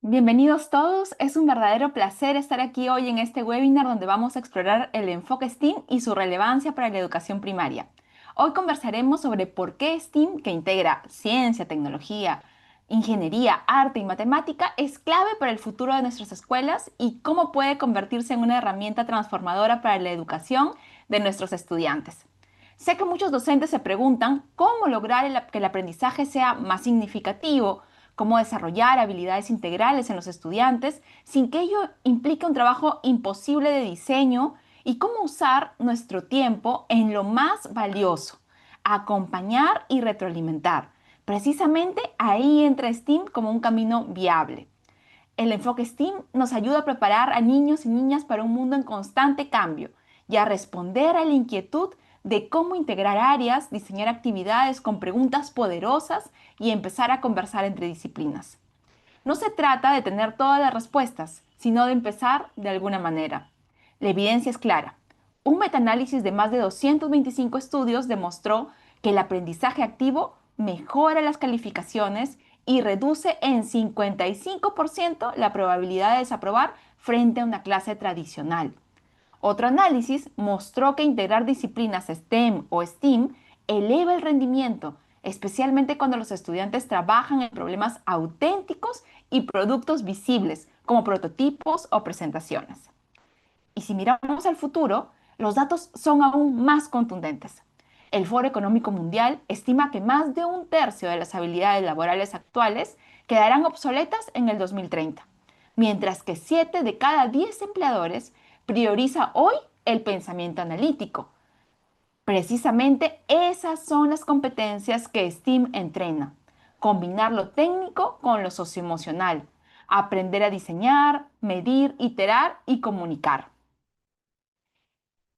Bienvenidos todos, es un verdadero placer estar aquí hoy en este webinar donde vamos a explorar el enfoque STEAM y su relevancia para la educación primaria. Hoy conversaremos sobre por qué STEAM, que integra ciencia, tecnología, ingeniería, arte y matemática, es clave para el futuro de nuestras escuelas y cómo puede convertirse en una herramienta transformadora para la educación de nuestros estudiantes. Sé que muchos docentes se preguntan cómo lograr que el aprendizaje sea más significativo, cómo desarrollar habilidades integrales en los estudiantes sin que ello implique un trabajo imposible de diseño y cómo usar nuestro tiempo en lo más valioso, acompañar y retroalimentar. Precisamente ahí entra STEAM como un camino viable. El enfoque STEAM nos ayuda a preparar a niños y niñas para un mundo en constante cambio y a responder a la inquietud de cómo integrar áreas, diseñar actividades con preguntas poderosas y empezar a conversar entre disciplinas. No se trata de tener todas las respuestas, sino de empezar de alguna manera. La evidencia es clara. Un metaanálisis de más de 225 estudios demostró que el aprendizaje activo mejora las calificaciones y reduce en 55% la probabilidad de desaprobar frente a una clase tradicional. Otro análisis mostró que integrar disciplinas STEM o STEAM eleva el rendimiento, especialmente cuando los estudiantes trabajan en problemas auténticos y productos visibles, como prototipos o presentaciones. Y si miramos al futuro, los datos son aún más contundentes. El Foro Económico Mundial estima que más de un tercio de las habilidades laborales actuales quedarán obsoletas en el 2030, mientras que 7 de cada 10 empleadores prioriza hoy el pensamiento analítico. Precisamente esas son las competencias que STEAM entrena. Combinar lo técnico con lo socioemocional. Aprender a diseñar, medir, iterar y comunicar.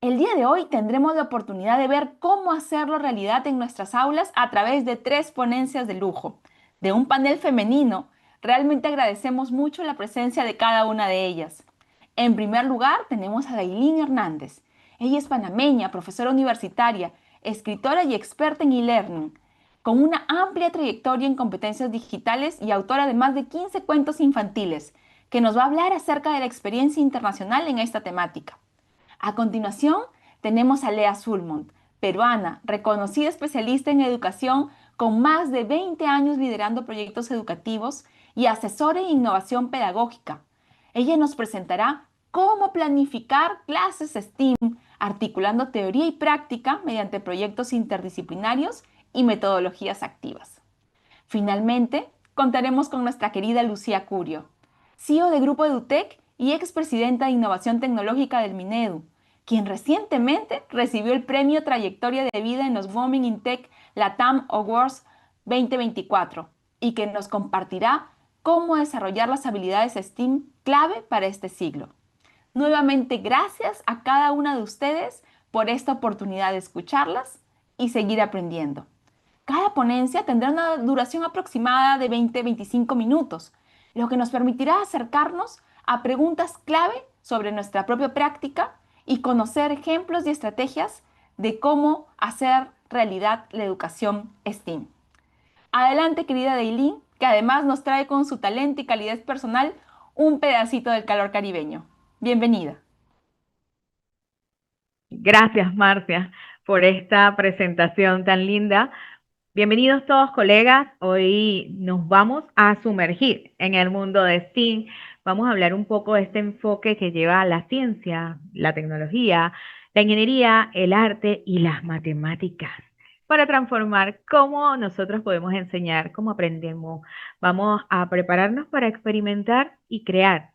El día de hoy tendremos la oportunidad de ver cómo hacerlo realidad en nuestras aulas a través de 3 ponencias de lujo. De un panel femenino, realmente agradecemos mucho la presencia de cada una de ellas. En primer lugar, tenemos a Dailín Hernández. Ella es panameña, profesora universitaria, escritora y experta en e-learning, con una amplia trayectoria en competencias digitales y autora de más de 15 cuentos infantiles, que nos va a hablar acerca de la experiencia internacional en esta temática. A continuación, tenemos a Lea Sulmont, peruana, reconocida especialista en educación con más de 20 años liderando proyectos educativos y asesora en innovación pedagógica. Ella nos presentará cómo planificar clases STEAM, articulando teoría y práctica mediante proyectos interdisciplinarios y metodologías activas. Finalmente, contaremos con nuestra querida Lucía Curio, CEO de Grupo EduTech y expresidenta de Innovación Tecnológica del Minedu, quien recientemente recibió el premio Trayectoria de Vida en los Women in Tech Latam Awards 2024 y que nos compartirá cómo desarrollar las habilidades STEAM clave para este siglo. Nuevamente, gracias a cada una de ustedes por esta oportunidad de escucharlas y seguir aprendiendo. Cada ponencia tendrá una duración aproximada de 20-25 minutos, lo que nos permitirá acercarnos a preguntas clave sobre nuestra propia práctica y conocer ejemplos y estrategias de cómo hacer realidad la educación STEAM. Adelante, querida Dailin, que además nos trae con su talento y calidez personal un pedacito del calor caribeño. Bienvenida. Gracias, Marcia, por esta presentación tan linda. Bienvenidos todos, colegas. Hoy nos vamos a sumergir en el mundo de STEAM. Vamos a hablar un poco de este enfoque que lleva la ciencia, la tecnología, la ingeniería, el arte y las matemáticas para transformar cómo nosotros podemos enseñar, cómo aprendemos. Vamos a prepararnos para experimentar y crear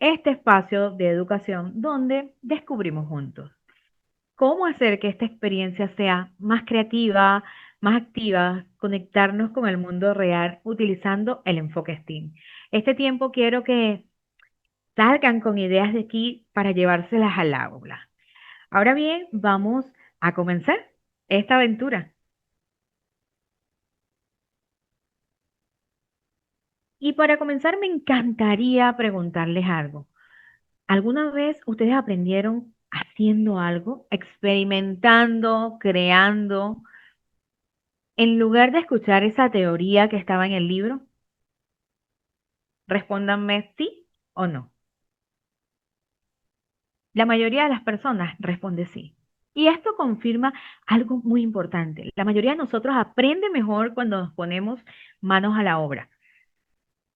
este espacio de educación donde descubrimos juntos cómo hacer que esta experiencia sea más creativa, más activa, conectarnos con el mundo real utilizando el enfoque STEAM. Este tiempo quiero que salgan con ideas de aquí para llevárselas al aula. Ahora bien, vamos a comenzar esta aventura. Y para comenzar, me encantaría preguntarles algo. ¿Alguna vez ustedes aprendieron haciendo algo, experimentando, creando? En lugar de escuchar esa teoría que estaba en el libro, Respóndanme sí o no. La mayoría de las personas responde sí. Y esto confirma algo muy importante. La mayoría de nosotros aprende mejor cuando nos ponemos manos a la obra,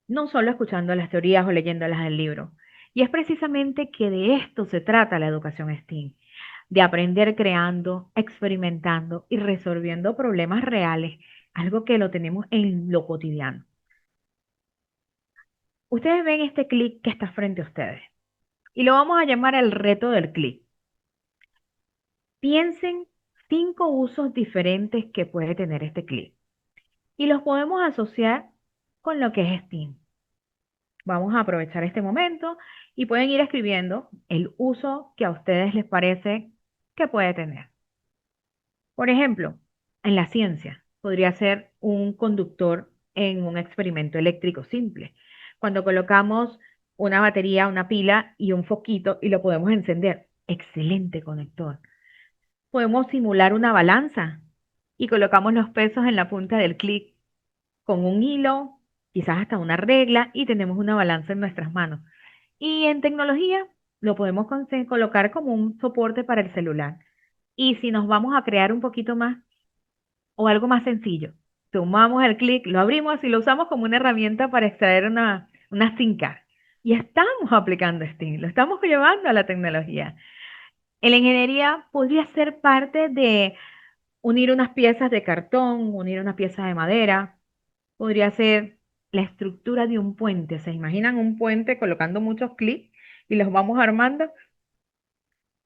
no solo escuchando las teorías o leyéndolas del libro. Y es precisamente que de esto se trata la educación STEAM, de aprender creando, experimentando y resolviendo problemas reales, algo que lo tenemos en lo cotidiano. Ustedes ven este clic que está frente a ustedes y lo vamos a llamar el reto del clic. Piensen 5 usos diferentes que puede tener este clic y los podemos asociar con lo que es STEAM. Vamos a aprovechar este momento y pueden ir escribiendo el uso que a ustedes les parece que puede tener. Por ejemplo, en la ciencia podría ser un conductor en un experimento eléctrico simple. Cuando colocamos una batería, una pila y un foquito y lo podemos encender. Excelente conector. Podemos simular una balanza y colocamos los pesos en la punta del clic con un hilo, quizás hasta una regla y tenemos una balanza en nuestras manos. Y en tecnología lo podemos colocar como un soporte para el celular. Y si nos vamos a crear un poquito más o algo más sencillo, tomamos el clic, lo abrimos y lo usamos como una herramienta para extraer una SIM card. Y estamos aplicando Steam, lo estamos llevando a la tecnología. En la ingeniería podría ser parte de unir unas piezas de cartón, unir unas piezas de madera, podría ser la estructura de un puente. ¿Se imaginan un puente colocando muchos clics y los vamos armando?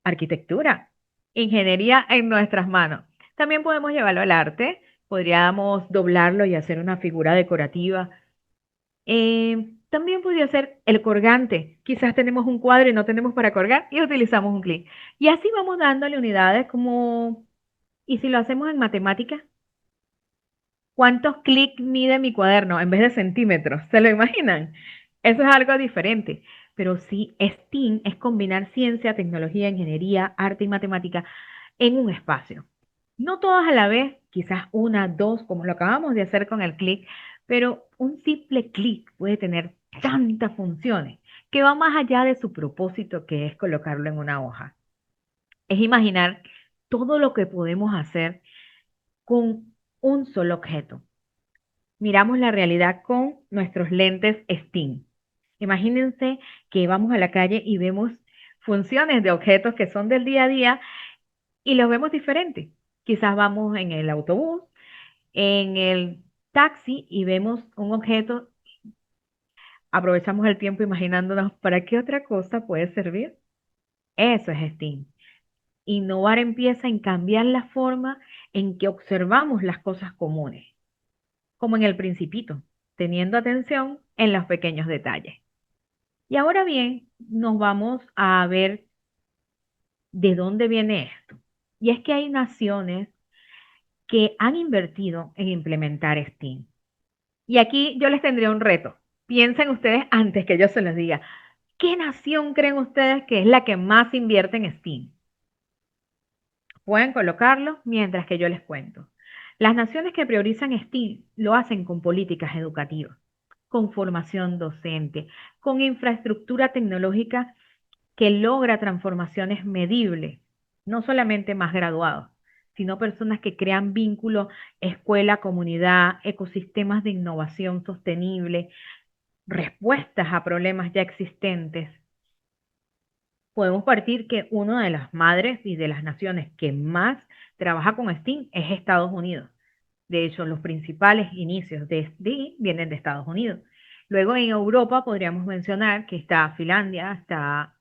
Arquitectura, ingeniería en nuestras manos. También podemos llevarlo al arte, podríamos doblarlo y hacer una figura decorativa. También podría ser el colgante. Quizás tenemos un cuadro y no tenemos para colgar y utilizamos un clic. Y así vamos dándole unidades como, ¿y si lo hacemos en matemáticas? ¿Cuántos clics mide mi cuaderno en vez de centímetros? ¿Se lo imaginan? Eso es algo diferente. Pero sí, STEAM es combinar ciencia, tecnología, ingeniería, arte y matemática en un espacio. No todas a la vez, quizás una, dos, como lo acabamos de hacer con el clic, pero un simple clic puede tener tantas funciones que va más allá de su propósito, que es colocarlo en una hoja. Es imaginar todo lo que podemos hacer con un solo objeto. Miramos la realidad con nuestros lentes STEAM. Imagínense que vamos a la calle y vemos funciones de objetos que son del día a día y los vemos diferentes. Quizás vamos en el autobús, en el taxi y vemos un objeto, aprovechamos el tiempo imaginándonos para qué otra cosa puede servir. Eso es STEAM. Innovar empieza en cambiar la forma en que observamos las cosas comunes, como en el principito, teniendo atención en los pequeños detalles. Y ahora bien, nos vamos a ver de dónde viene esto. Y es que hay naciones que han invertido en implementar STEAM. Y aquí yo les tendría un reto. Piensen ustedes antes que yo se los diga. ¿Qué nación creen ustedes que es la que más invierte en STEAM? Pueden colocarlo mientras que yo les cuento. Las naciones que priorizan STEAM lo hacen con políticas educativas, con formación docente, con infraestructura tecnológica que logra transformaciones medibles, no solamente más graduados, sino personas que crean vínculos escuela, comunidad, ecosistemas de innovación sostenible, respuestas a problemas ya existentes. Podemos partir que una de las madres y de las naciones que más trabaja con STEAM es Estados Unidos. De hecho, los principales inicios de STEAM vienen de Estados Unidos. Luego en Europa podríamos mencionar que está Finlandia, está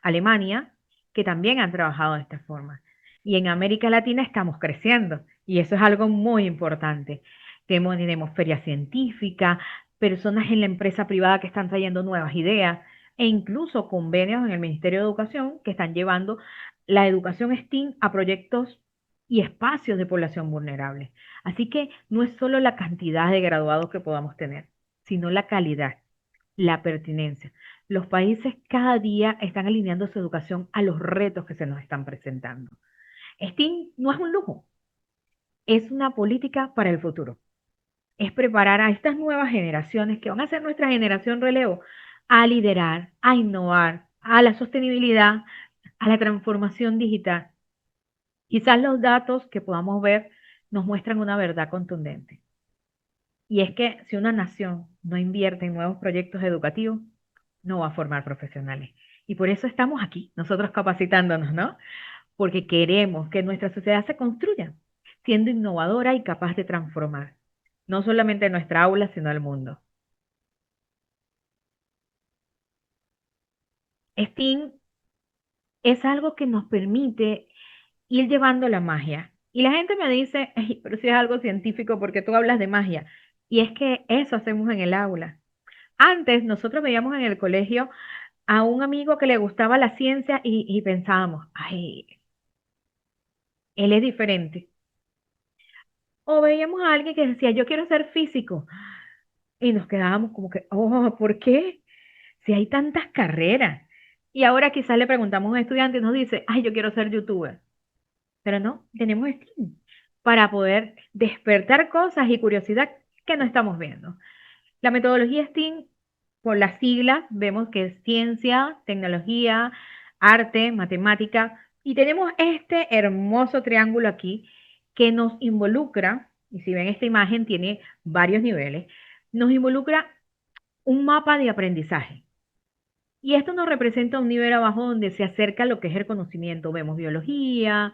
Alemania, que también han trabajado de esta forma. Y en América Latina estamos creciendo y eso es algo muy importante. Tenemos ferias científicas, personas en la empresa privada que están trayendo nuevas ideas e incluso convenios en el Ministerio de Educación que están llevando la educación STEAM a proyectos y espacios de población vulnerable. Así que no es solo la cantidad de graduados que podamos tener, sino la calidad, la pertinencia. Los países cada día están alineando su educación a los retos que se nos están presentando. STEAM no es un lujo, es una política para el futuro. es preparar a estas nuevas generaciones que van a ser nuestra generación relevo a liderar, a innovar, a la sostenibilidad, a la transformación digital. Quizás los datos que podamos ver nos muestran una verdad contundente. Y es que si una nación no invierte en nuevos proyectos educativos, no va a formar profesionales. Y por eso estamos aquí, nosotros capacitándonos, ¿no? Porque queremos que nuestra sociedad se construya, siendo innovadora y capaz de transformar, no solamente nuestra aula, sino el mundo. STEAM es algo que nos permite ir llevando la magia. Y la gente me dice, "Ey, pero si es algo científico, porque tú hablas de magia?" Y es que eso hacemos en el aula. Antes nosotros veíamos en el colegio a un amigo que le gustaba la ciencia y pensábamos, ay, él es diferente. O veíamos a alguien que decía, yo quiero ser físico. Y nos quedábamos como que, oh, ¿por qué? Si hay tantas carreras. Y ahora quizás le preguntamos a un estudiante y nos dice, ay, yo quiero ser youtuber. Pero no, tenemos STEAM para poder despertar cosas y curiosidad que no estamos viendo. La metodología STEAM, por las siglas, vemos que es ciencia, tecnología, arte, matemática, y tenemos este hermoso triángulo aquí que nos involucra, y si ven esta imagen tiene varios niveles, nos involucra un mapa de aprendizaje. Y esto nos representa un nivel abajo donde se acerca lo que es el conocimiento. Vemos biología,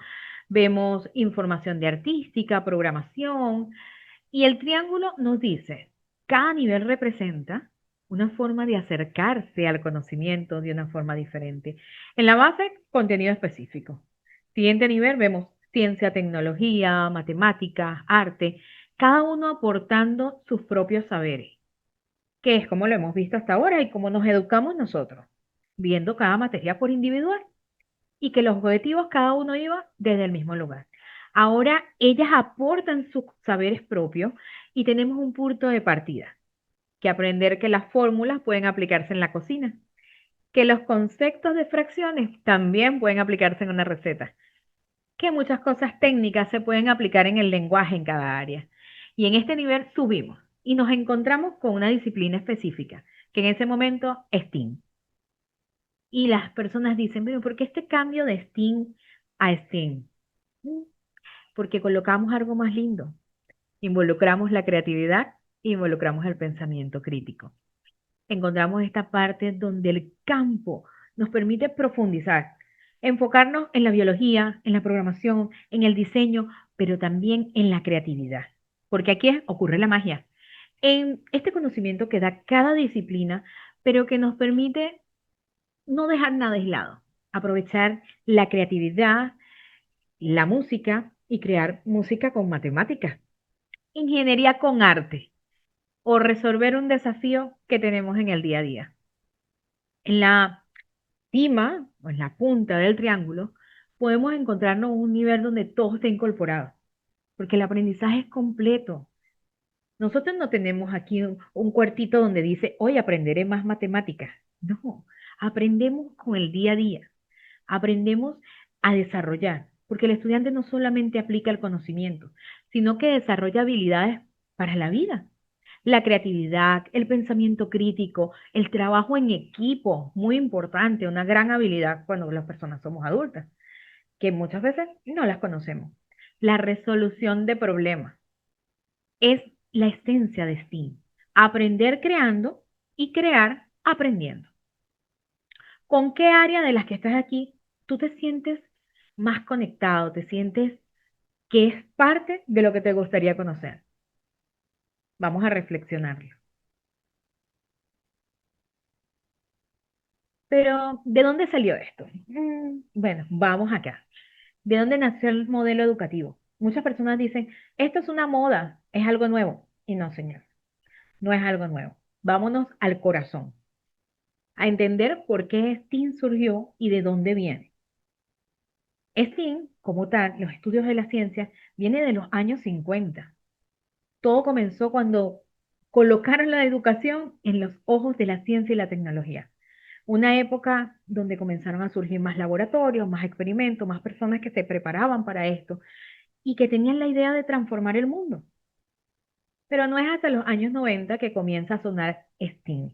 vemos información de artística, programación, y el triángulo nos dice, cada nivel representa una forma de acercarse al conocimiento de una forma diferente. En la base, contenido específico. Siguiente nivel, vemos ciencia, tecnología, matemáticas, arte, cada uno aportando sus propios saberes, que es como lo hemos visto hasta ahora y cómo nos educamos nosotros, viendo cada materia por individual y que los objetivos cada uno iba desde el mismo lugar. Ahora ellas aportan sus saberes propios y tenemos un punto de partida, que aprender que las fórmulas pueden aplicarse en la cocina, que los conceptos de fracciones también pueden aplicarse en una receta, que muchas cosas técnicas se pueden aplicar en el lenguaje en cada área. Y en este nivel subimos y nos encontramos con una disciplina específica, que en ese momento es STEAM. Y las personas dicen, pero ¿por qué este cambio de STEAM a STEAM? Porque colocamos algo más lindo. Involucramos la creatividad, involucramos el pensamiento crítico. Encontramos esta parte donde el campo nos permite profundizar, enfocarnos en la biología, en la programación, en el diseño, pero también en la creatividad. Porque ocurre la magia. En este conocimiento que da cada disciplina, pero que nos permite no dejar nada aislado, aprovechar la creatividad, la música y crear música con matemáticas, ingeniería con arte o resolver un desafío que tenemos en el día a día. En la cima o en la punta del triángulo podemos encontrarnos un nivel donde todo está incorporado, porque el aprendizaje es completo. Nosotros no tenemos aquí un cuartito donde dice, hoy aprenderé más matemáticas. No, aprendemos con el día a día, aprendemos a desarrollar, porque el estudiante no solamente aplica el conocimiento, sino que desarrolla habilidades para la vida. La creatividad, el pensamiento crítico, el trabajo en equipo, muy importante, una gran habilidad cuando las personas somos adultas, que muchas veces no las conocemos. La resolución de problemas es la esencia de STEAM. Aprender creando y crear aprendiendo. ¿Con qué área de las que estás aquí tú te sientes más conectado? ¿Te sientes que es parte de lo que te gustaría conocer? Vamos a reflexionarlo. Pero, ¿de dónde salió esto? Bueno, vamos acá. ¿De dónde nació el modelo educativo? Muchas personas dicen, esto es una moda, es algo nuevo. Y no, señor, no es algo nuevo. Vámonos al corazón, a entender por qué STEAM surgió y de dónde viene. STEAM, como tal, los estudios de la ciencia, viene de los años 50. Todo comenzó cuando colocaron la educación en los ojos de la ciencia y la tecnología. Una época donde comenzaron a surgir más laboratorios, más experimentos, más personas que se preparaban para esto y que tenían la idea de transformar el mundo. Pero no es hasta los años 90 que comienza a sonar STEAM,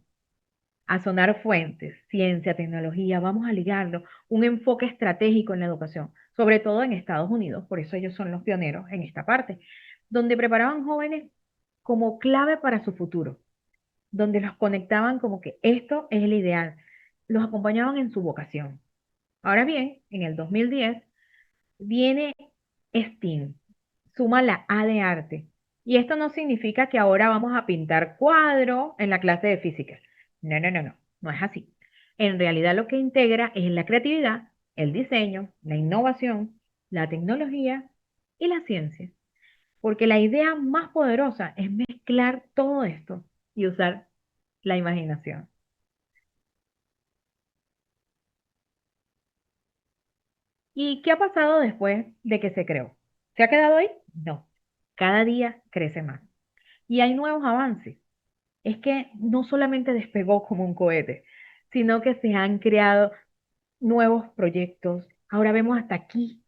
a sonar fuentes, ciencia, tecnología, vamos a ligarlo, un enfoque estratégico en la educación, sobre todo en Estados Unidos, por eso ellos son los pioneros en esta parte, donde preparaban jóvenes como clave para su futuro, donde los conectaban como que esto es el ideal, los acompañaban en su vocación. Ahora bien, en el 2010 viene STEAM, suma la A de arte. Y esto no significa que ahora vamos a pintar cuadros en la clase de física. No, no, no, no, no es así. En realidad lo que integra es la creatividad, el diseño, la innovación, la tecnología y la ciencia. Porque la idea más poderosa es mezclar todo esto y usar la imaginación. ¿Y qué ha pasado después de que se creó? ¿Se ha quedado ahí? No. Cada día crece más. Y hay nuevos avances. Es que no solamente despegó como un cohete, sino que se han creado nuevos proyectos. Ahora vemos hasta kit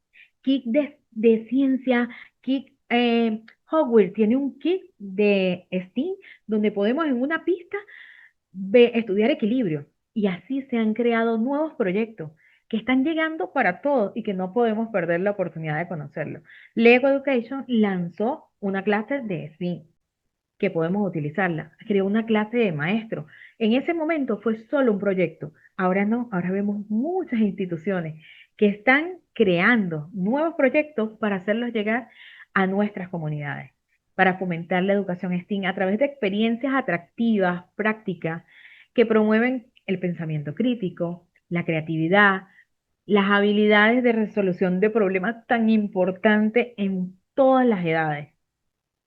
de ciencia, kit, Hogwarts tiene un kit de STEAM donde podemos en una pista estudiar equilibrio. Y así se han creado nuevos proyectos que están llegando para todos y que no podemos perder la oportunidad de conocerlo. Lego Education lanzó una clase de STEAM que podemos utilizarla. Creó una clase de maestro. En ese momento fue solo un proyecto. Ahora no, ahora vemos muchas instituciones que están creando nuevos proyectos para hacerlos llegar a nuestras comunidades, para fomentar la educación STEAM a través de experiencias atractivas, prácticas, que promueven el pensamiento crítico, la creatividad, las habilidades de resolución de problemas tan importantes en todas las edades.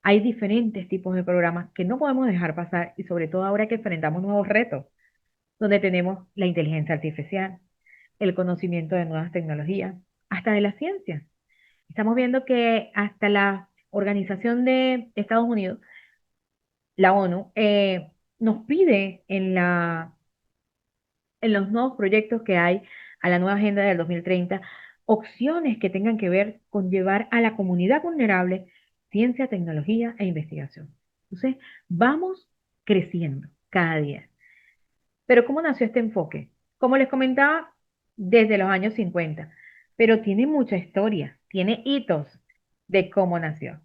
Hay diferentes tipos de programas que no podemos dejar pasar y sobre todo ahora que enfrentamos nuevos retos, donde tenemos la inteligencia artificial, el conocimiento de nuevas tecnologías, hasta de la ciencia. Estamos viendo que hasta la Organización de Estados Unidos, la ONU, nos pide en los nuevos proyectos que hay a la nueva Agenda del 2030, opciones que tengan que ver con llevar a la comunidad vulnerable ciencia, tecnología e investigación. Entonces, vamos creciendo cada día. Pero ¿cómo nació este enfoque? Como les comentaba, desde los años 50, pero tiene mucha historia, tiene hitos de cómo nació.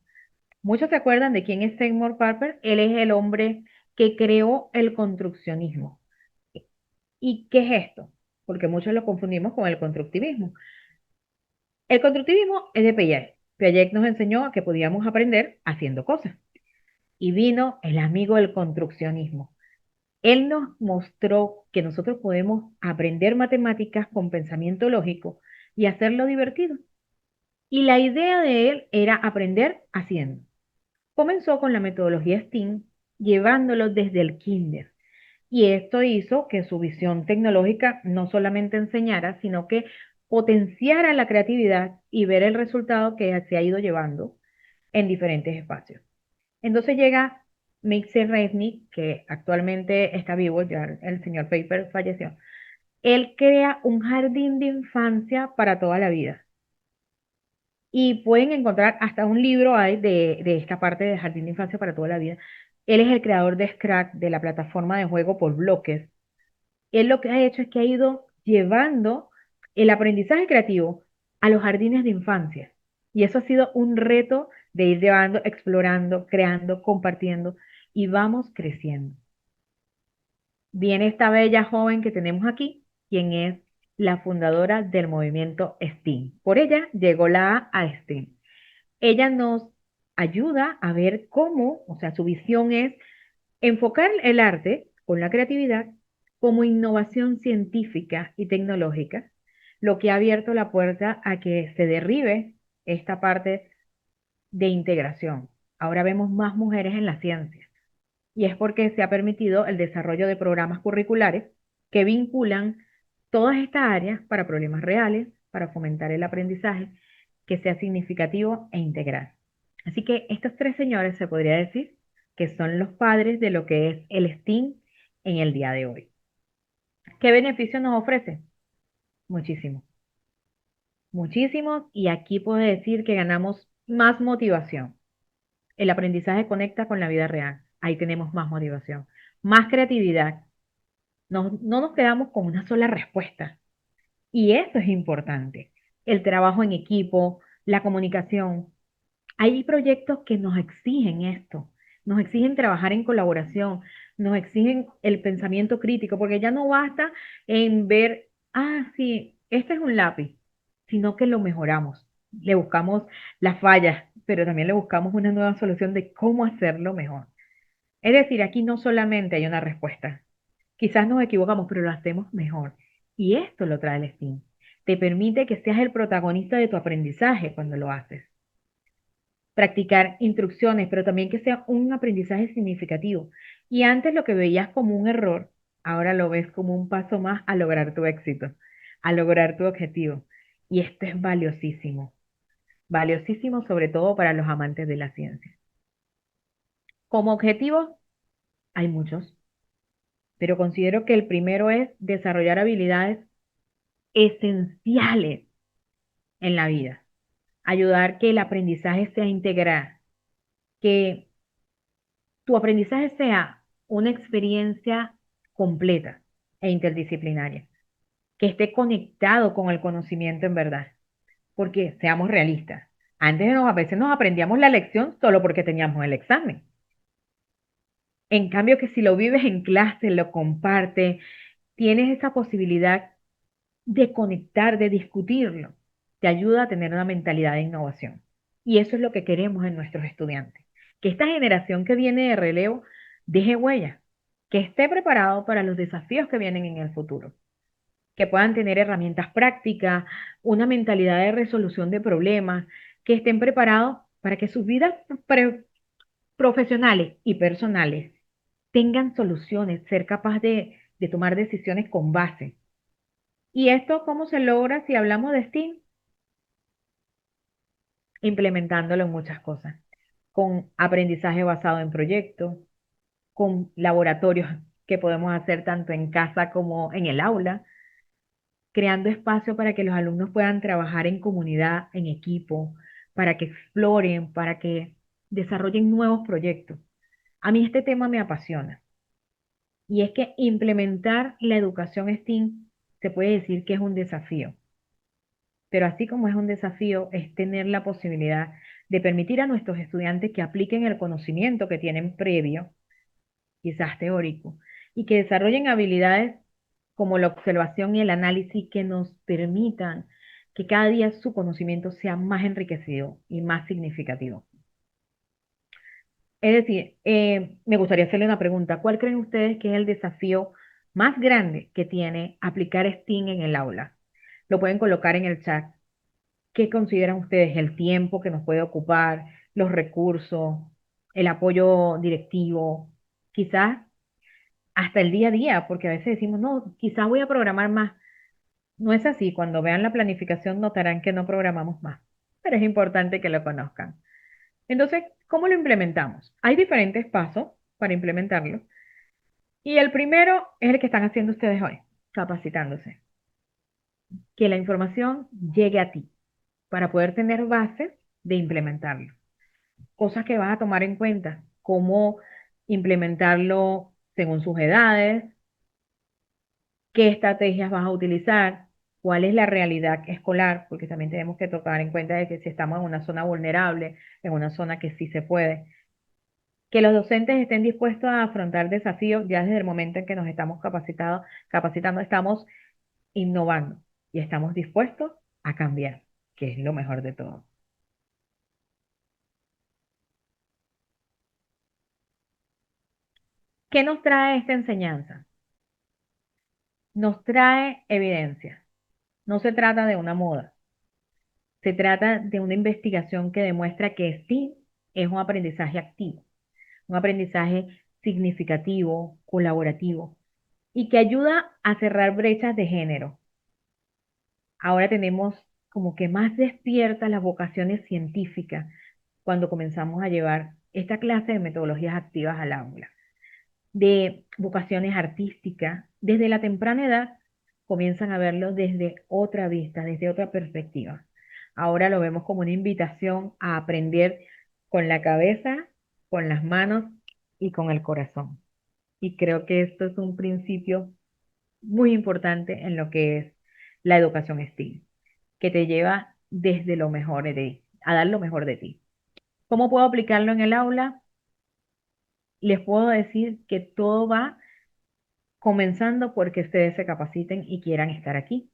Muchos se acuerdan de quién es Seymour Papert. Él es el hombre que creó el construccionismo. ¿Y qué es esto? Porque muchos lo confundimos con el constructivismo. El constructivismo es de Piaget. Piaget nos enseñó a que podíamos aprender haciendo cosas. Y vino el amigo del construccionismo. Él nos mostró que nosotros podemos aprender matemáticas con pensamiento lógico y hacerlo divertido. Y la idea de él era aprender haciendo. Comenzó con la metodología STEAM, llevándolo desde el kinder. Y esto hizo que su visión tecnológica no solamente enseñara, sino que potenciara la creatividad y ver el resultado que se ha ido llevando en diferentes espacios. Entonces llega Mixer Resnick, que actualmente está vivo, ya el señor Paper falleció. Él crea un jardín de infancia para toda la vida. Y pueden encontrar hasta un libro hay de esta parte de jardín de infancia para toda la vida. Él es el creador de Scratch, de la plataforma de juego por bloques. Él lo que ha hecho es que ha ido llevando el aprendizaje creativo a los jardines de infancia. Y eso ha sido un reto de ir llevando, explorando, creando, compartiendo y vamos creciendo. Viene esta bella joven que tenemos aquí, quien es la fundadora del movimiento STEAM. Por ella llegó la A a STEAM. Ella nos ayuda a ver cómo, o sea, su visión es enfocar el arte con la creatividad como innovación científica y tecnológica, lo que ha abierto la puerta a que se derribe esta parte de integración. Ahora vemos más mujeres en la ciencia y es porque se ha permitido el desarrollo de programas curriculares que vinculan todas estas áreas para problemas reales, para fomentar el aprendizaje que sea significativo e integral. Así que estos tres señores se podría decir que son los padres de lo que es el STEAM en el día de hoy. ¿Qué beneficios nos ofrece? Muchísimos, muchísimos, y aquí puedo decir que ganamos más motivación. el aprendizaje conecta con la vida real. Ahí tenemos más motivación, más creatividad. No nos quedamos con una sola respuesta. Y eso es importante. El trabajo en equipo, la comunicación. Hay proyectos que nos exigen esto, nos exigen trabajar en colaboración, nos exigen el pensamiento crítico, porque ya no basta en ver, sí, este es un lápiz, sino que lo mejoramos. Le buscamos las fallas, pero también le buscamos una nueva solución de cómo hacerlo mejor. Es decir, aquí no solamente hay una respuesta. Quizás nos equivocamos, pero lo hacemos mejor. Y esto lo trae el STEAM. Te permite que seas el protagonista de tu aprendizaje cuando lo haces. Practicar instrucciones, pero también que sea un aprendizaje significativo. Y antes lo que veías como un error, ahora lo ves como un paso más a lograr tu éxito, a lograr tu objetivo. Y esto es valiosísimo, valiosísimo sobre todo para los amantes de la ciencia. Como objetivo, hay muchos, pero considero que el primero es desarrollar habilidades esenciales en la vida, ayudar que el aprendizaje sea integral, que tu aprendizaje sea una experiencia completa e interdisciplinaria, que esté conectado con el conocimiento en verdad, porque seamos realistas. A veces nos aprendíamos la lección solo porque teníamos el examen. En cambio, que si lo vives en clase, lo compartes, tienes esa posibilidad de conectar, de discutirlo, te ayuda a tener una mentalidad de innovación. Y eso es lo que queremos en nuestros estudiantes, que esta generación que viene de relevo deje huella, que esté preparado para los desafíos que vienen en el futuro, que puedan tener herramientas prácticas, una mentalidad de resolución de problemas, que estén preparados para que sus vidas profesionales y personales tengan soluciones, ser capaz de tomar decisiones con base. ¿Y esto cómo se logra si hablamos de STEAM? Implementándolo en muchas cosas, con aprendizaje basado en proyectos, con laboratorios que podemos hacer tanto en casa como en el aula, creando espacio para que los alumnos puedan trabajar en comunidad, en equipo, para que exploren, para que desarrollen nuevos proyectos. A mí este tema me apasiona y es que implementar la educación STEAM se puede decir que es un desafío, pero así como es un desafío, es tener la posibilidad de permitir a nuestros estudiantes que apliquen el conocimiento que tienen previo, quizás teórico, y que desarrollen habilidades como la observación y el análisis que nos permitan que cada día su conocimiento sea más enriquecido y más significativo. Es decir, me gustaría hacerle una pregunta. ¿Cuál creen ustedes que es el desafío más grande que tiene aplicar STEAM en el aula? Lo pueden colocar en el chat. ¿Qué consideran ustedes el tiempo que nos puede ocupar, los recursos, el apoyo directivo, quizás hasta el día a día? Porque a veces decimos, no, quizás voy a programar más. No es así. Cuando vean la planificación notarán que no programamos más, pero es importante que lo conozcan. Entonces, ¿cómo lo implementamos? Hay diferentes pasos para implementarlo y el primero es el que están haciendo ustedes hoy, capacitándose. Que la información llegue a ti para poder tener bases de implementarlo. Cosas que vas a tomar en cuenta, cómo implementarlo según sus edades, qué estrategias vas a utilizar, cuál es la realidad escolar, porque también tenemos que tomar en cuenta de que si estamos en una zona vulnerable, en una zona que sí se puede, que los docentes estén dispuestos a afrontar desafíos ya desde el momento en que nos estamos capacitando, estamos innovando y estamos dispuestos a cambiar, que es lo mejor de todo. ¿Qué nos trae esta enseñanza? Nos trae evidencia. No se trata de una moda, se trata de una investigación que demuestra que sí es un aprendizaje activo, un aprendizaje significativo, colaborativo y que ayuda a cerrar brechas de género. Ahora tenemos como que más despiertas las vocaciones científicas cuando comenzamos a llevar esta clase de metodologías activas al aula, de vocaciones artísticas, desde la temprana edad comienzan a verlo desde otra vista, desde otra perspectiva. Ahora lo vemos como una invitación a aprender con la cabeza con las manos y con el corazón. Y creo que esto es un principio muy importante en lo que es la educación STEAM, que te lleva desde lo mejor de ti, a dar lo mejor de ti. ¿Cómo puedo aplicarlo en el aula? Les puedo decir que todo va comenzando porque ustedes se capaciten y quieran estar aquí.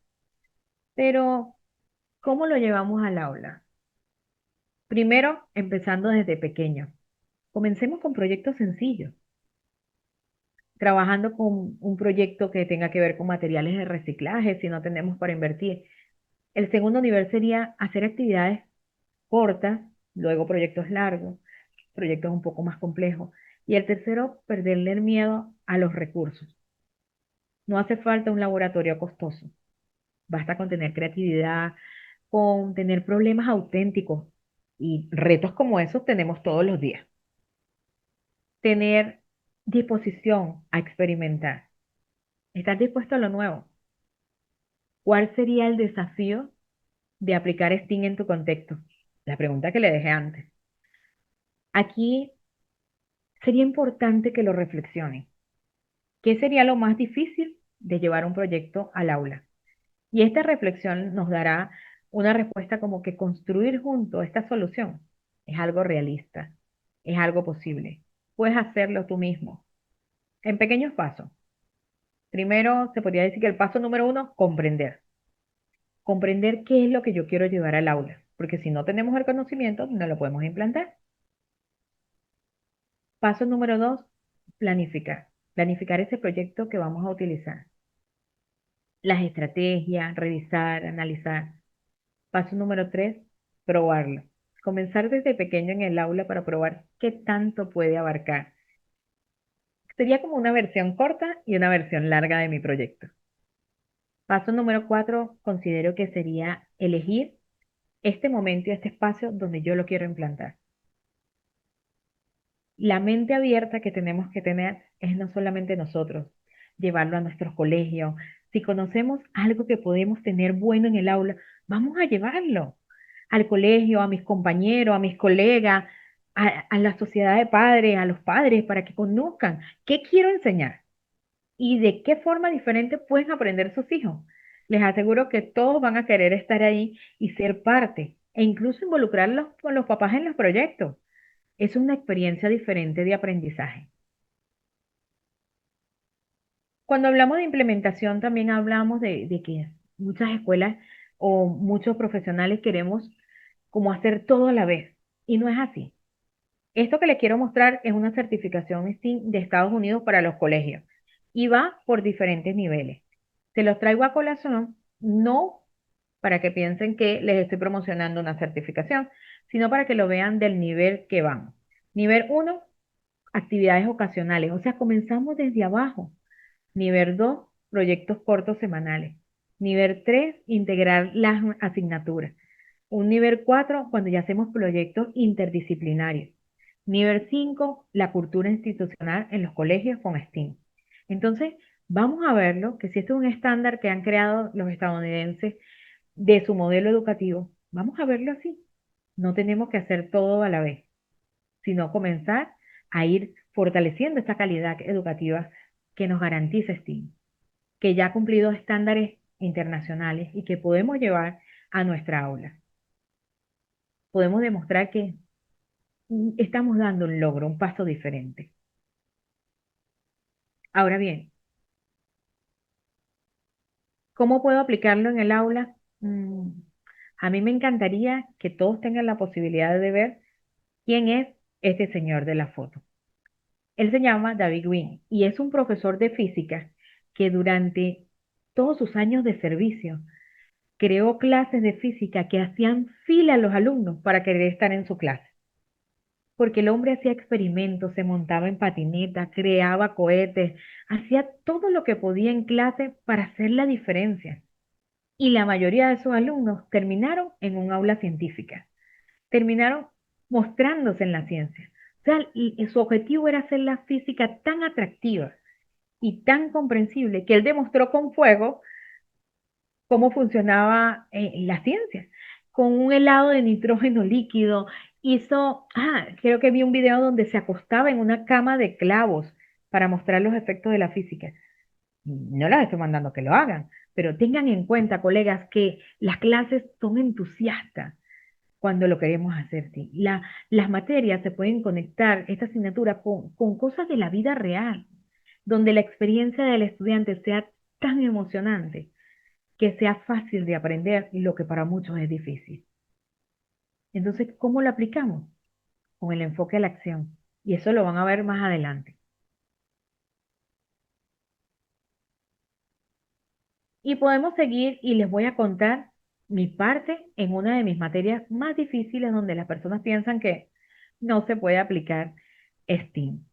Pero, ¿cómo lo llevamos al aula? Primero, empezando desde pequeño. Comencemos con proyectos sencillos, trabajando con un proyecto que tenga que ver con materiales de reciclaje, si no tenemos para invertir. El segundo nivel sería hacer actividades cortas, luego proyectos largos, proyectos un poco más complejos. Y el tercero, perderle el miedo a los recursos. No hace falta un laboratorio costoso. Basta con tener creatividad, con tener problemas auténticos. Y retos como esos tenemos todos los días. Tener disposición a experimentar. ¿Estás dispuesto a lo nuevo? ¿Cuál sería el desafío de aplicar STEAM en tu contexto? La pregunta que le dejé antes. Aquí sería importante que lo reflexionen. ¿Qué sería lo más difícil de llevar un proyecto al aula? Y esta reflexión nos dará una respuesta como que construir junto esta solución es algo realista, es algo posible. Puedes hacerlo tú mismo, en pequeños pasos. Primero, se podría decir que el paso número uno, comprender. Comprender qué es lo que yo quiero llevar al aula, porque si no tenemos el conocimiento, no lo podemos implantar. Paso número dos, planificar. Planificar ese proyecto que vamos a utilizar. Las estrategias, revisar, analizar. Paso número tres, probarlo. Comenzar desde pequeño en el aula para probar qué tanto puede abarcar. Sería como una versión corta y una versión larga de mi proyecto. Paso número cuatro, considero que sería elegir este momento y este espacio donde yo lo quiero implantar. La mente abierta que tenemos que tener es no solamente nosotros, llevarlo a nuestros colegios. Si conocemos algo que podemos tener bueno en el aula, vamos a llevarlo al colegio, a mis compañeros, a mis colegas, a la sociedad de padres, a los padres, para que conozcan qué quiero enseñar y de qué forma diferente pueden aprender sus hijos. Les aseguro que todos van a querer estar ahí y ser parte, e incluso involucrarlos con los papás en los proyectos. Es una experiencia diferente de aprendizaje. Cuando hablamos de implementación, también hablamos de que muchas escuelas o muchos profesionales queremos como hacer todo a la vez. Y no es así. Esto que les quiero mostrar es una certificación STEAM de Estados Unidos para los colegios y va por diferentes niveles. Se los traigo a colación, no para que piensen que les estoy promocionando una certificación, sino para que lo vean del nivel que van. Nivel uno, actividades ocasionales, o sea, comenzamos desde abajo. Nivel 2, proyectos cortos semanales. Nivel 3, integrar las asignaturas. Un nivel 4, cuando ya hacemos proyectos interdisciplinarios. Nivel 5, la cultura institucional en los colegios con STEAM. Entonces, vamos a verlo, que si esto es un estándar que han creado los estadounidenses de su modelo educativo, vamos a verlo así. No tenemos que hacer todo a la vez, sino comenzar a ir fortaleciendo esta calidad educativa que nos garantiza STEAM, que ya ha cumplido estándares internacionales y que podemos llevar a nuestra aula. Podemos demostrar que estamos dando un logro, un paso diferente. Ahora bien, ¿cómo puedo aplicarlo en el aula? A mí me encantaría que todos tengan la posibilidad de ver quién es este señor de la foto. Él se llama David Green y es un profesor de física que durante todos sus años de servicio creó clases de física que hacían fila a los alumnos para querer estar en su clase. Porque el hombre hacía experimentos, se montaba en patineta, creaba cohetes, hacía todo lo que podía en clase para hacer la diferencia. Y la mayoría de esos alumnos terminaron en un aula científica, terminaron mostrándose en la ciencia. O sea, su objetivo era hacer la física tan atractiva y tan comprensible que él demostró con fuego cómo funcionaba la ciencia, con un helado de nitrógeno líquido Creo que vi un video donde se acostaba en una cama de clavos para mostrar los efectos de la física. No les estoy mandando que lo hagan, pero tengan en cuenta, colegas, que las clases son entusiastas cuando lo queremos hacer, sí. Las materias se pueden conectar, esta asignatura, con cosas de la vida real, donde la experiencia del estudiante sea tan emocionante que sea fácil de aprender lo que para muchos es difícil. Entonces, ¿cómo lo aplicamos? Con el enfoque a la acción. Y eso lo van a ver más adelante. Y podemos seguir y les voy a contar mi parte en una de mis materias más difíciles donde las personas piensan que no se puede aplicar STEAM.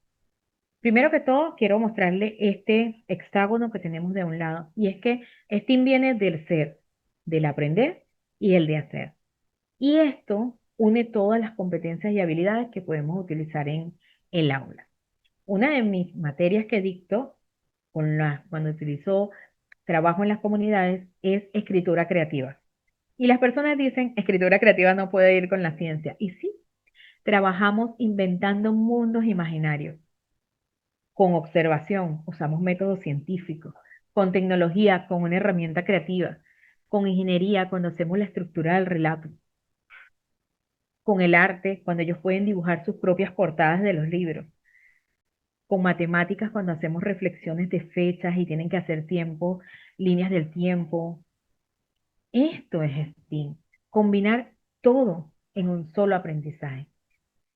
Primero que todo, quiero mostrarle este hexágono que tenemos de un lado. Y es que STEAM viene del ser, del aprender y el de hacer. Y esto une todas las competencias y habilidades que podemos utilizar en el aula. Una de mis materias que dicto cuando utilizo trabajo en las comunidades es escritura creativa. Y las personas dicen, escritura creativa no puede ir con la ciencia. Y sí, trabajamos inventando mundos imaginarios. Con observación, usamos métodos científicos. Con tecnología, con una herramienta creativa. Con ingeniería, conocemos la estructura del relato. Con el arte, cuando ellos pueden dibujar sus propias portadas de los libros. Con matemáticas, cuando hacemos reflexiones de fechas y tienen que hacer tiempo, líneas del tiempo. Esto es STEAM. Combinar todo en un solo aprendizaje.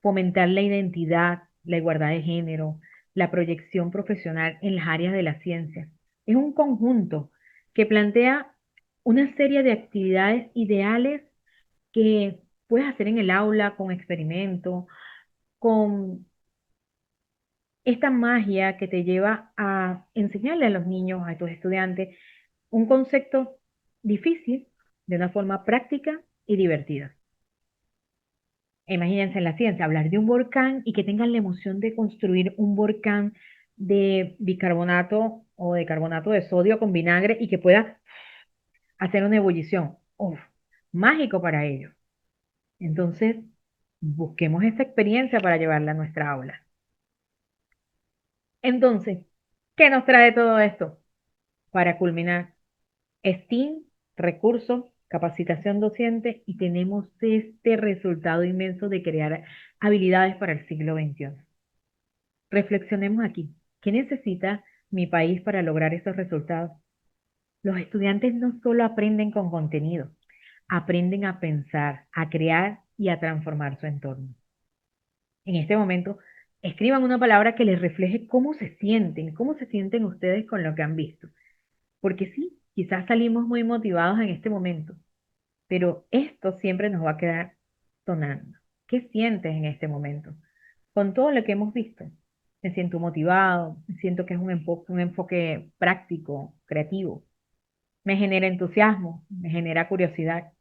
Fomentar la identidad, la igualdad de género, la proyección profesional en las áreas de la ciencia. Es un conjunto que plantea una serie de actividades ideales que puedes hacer en el aula con experimentos, con esta magia que te lleva a enseñarle a los niños, a tus estudiantes, un concepto difícil de una forma práctica y divertida. Imagínense en la ciencia, hablar de un volcán y que tengan la emoción de construir un volcán de bicarbonato o de carbonato de sodio con vinagre y que pueda hacer una ebullición. Uf, mágico para ellos. Entonces, busquemos esta experiencia para llevarla a nuestra aula. Entonces, ¿qué nos trae todo esto? Para culminar, STEAM, recursos, capacitación docente y tenemos este resultado inmenso de crear habilidades para el siglo XXI. Reflexionemos aquí. ¿Qué necesita mi país para lograr esos resultados? Los estudiantes no solo aprenden con contenido, aprenden a pensar, a crear y a transformar su entorno. En este momento, escriban una palabra que les refleje cómo se sienten ustedes con lo que han visto. Porque sí, quizás salimos muy motivados en este momento, pero esto siempre nos va a quedar sonando. ¿Qué sientes en este momento? Con todo lo que hemos visto, me siento motivado, siento que es un enfoque práctico, creativo, me genera entusiasmo, me genera curiosidad,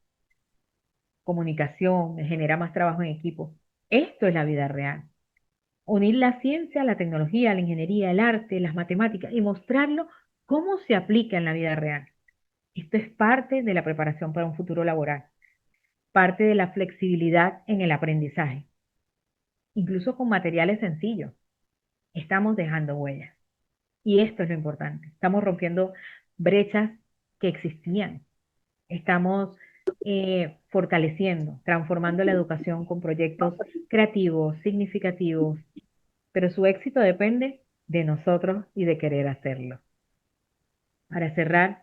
comunicación, me genera más trabajo en equipo. Esto es la vida real. Unir la ciencia, la tecnología, la ingeniería, el arte, las matemáticas y mostrarlo cómo se aplica en la vida real. Esto es parte de la preparación para un futuro laboral, parte de la flexibilidad en el aprendizaje, incluso con materiales sencillos. Estamos dejando huellas. Y esto es lo importante. Estamos rompiendo brechas que existían. Estamos fortaleciendo, transformando la educación con proyectos creativos, significativos, pero su éxito depende de nosotros y de querer hacerlo. Para cerrar,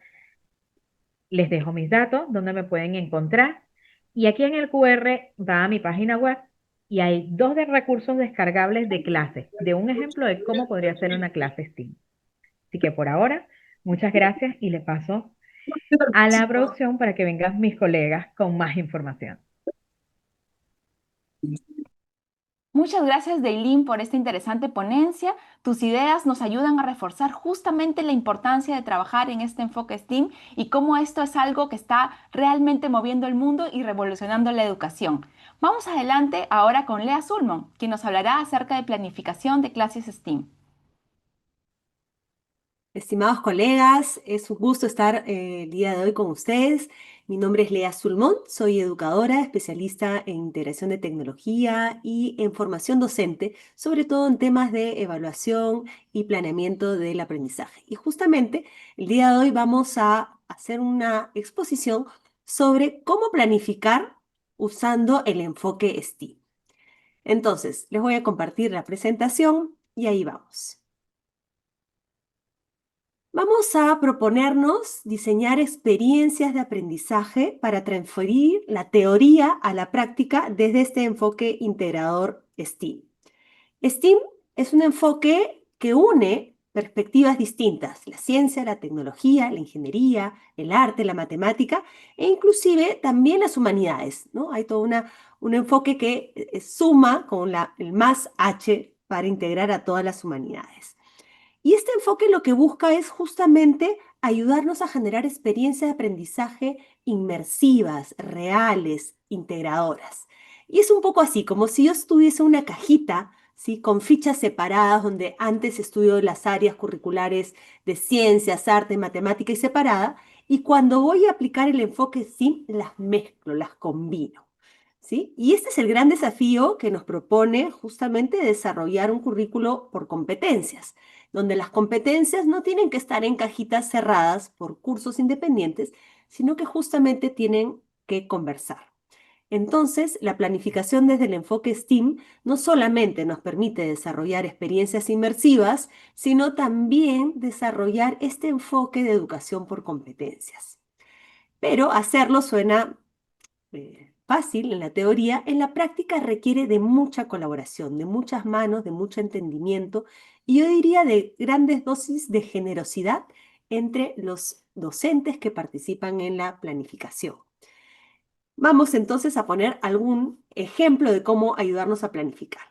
les dejo mis datos, donde me pueden encontrar. Y aquí en el QR va a mi página web y hay dos de recursos descargables de clases, de un ejemplo de cómo podría ser una clase STEAM. Así que por ahora, muchas gracias y le paso a la producción para que vengan mis colegas con más información. Muchas gracias, Dailin, por esta interesante ponencia. Tus ideas nos ayudan a reforzar justamente la importancia de trabajar en este enfoque STEAM y cómo esto es algo que está realmente moviendo el mundo y revolucionando la educación. Vamos adelante ahora con Lea Sulmon, quien nos hablará acerca de planificación de clases STEAM. Estimados colegas, es un gusto estar el día de hoy con ustedes. Mi nombre es Lea Sulmón, soy educadora, especialista en integración de tecnología y en formación docente, sobre todo en temas de evaluación y planeamiento del aprendizaje. Y justamente el día de hoy vamos a hacer una exposición sobre cómo planificar usando el enfoque STEAM. Entonces, les voy a compartir la presentación y ahí vamos. Vamos a proponernos diseñar experiencias de aprendizaje para transferir la teoría a la práctica desde este enfoque integrador STEAM. STEAM es un enfoque que une perspectivas distintas, la ciencia, la tecnología, la ingeniería, el arte, la matemática e inclusive también las humanidades, ¿no? Hay todo un enfoque que suma con el más H para integrar a todas las humanidades. Y este enfoque lo que busca es justamente ayudarnos a generar experiencias de aprendizaje inmersivas, reales, integradoras. Y es un poco así, como si yo estuviese una cajita, ¿sí? Con fichas separadas, donde antes estudio las áreas curriculares de ciencias, arte, matemática y separada, y cuando voy a aplicar el enfoque STEAM, las mezclo, las combino. ¿Sí? Y este es el gran desafío que nos propone justamente desarrollar un currículo por competencias, donde las competencias no tienen que estar en cajitas cerradas por cursos independientes, sino que justamente tienen que conversar. Entonces, la planificación desde el enfoque STEAM no solamente nos permite desarrollar experiencias inmersivas, sino también desarrollar este enfoque de educación por competencias. Pero hacerlo suena fácil en la teoría, en la práctica requiere de mucha colaboración, de muchas manos, de mucho entendimiento y yo diría de grandes dosis de generosidad entre los docentes que participan en la planificación. Vamos entonces a poner algún ejemplo de cómo ayudarnos a planificar.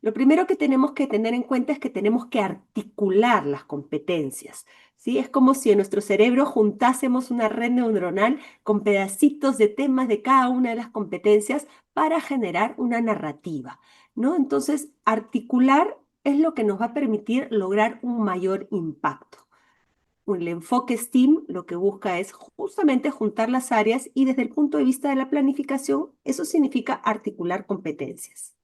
Lo primero que tenemos que tener en cuenta es que tenemos que articular las competencias, ¿sí? Es como si en nuestro cerebro juntásemos una red neuronal con pedacitos de temas de cada una de las competencias para generar una narrativa, ¿no? Entonces, articular es lo que nos va a permitir lograr un mayor impacto. El enfoque STEAM lo que busca es justamente juntar las áreas y desde el punto de vista de la planificación, eso significa articular competencias.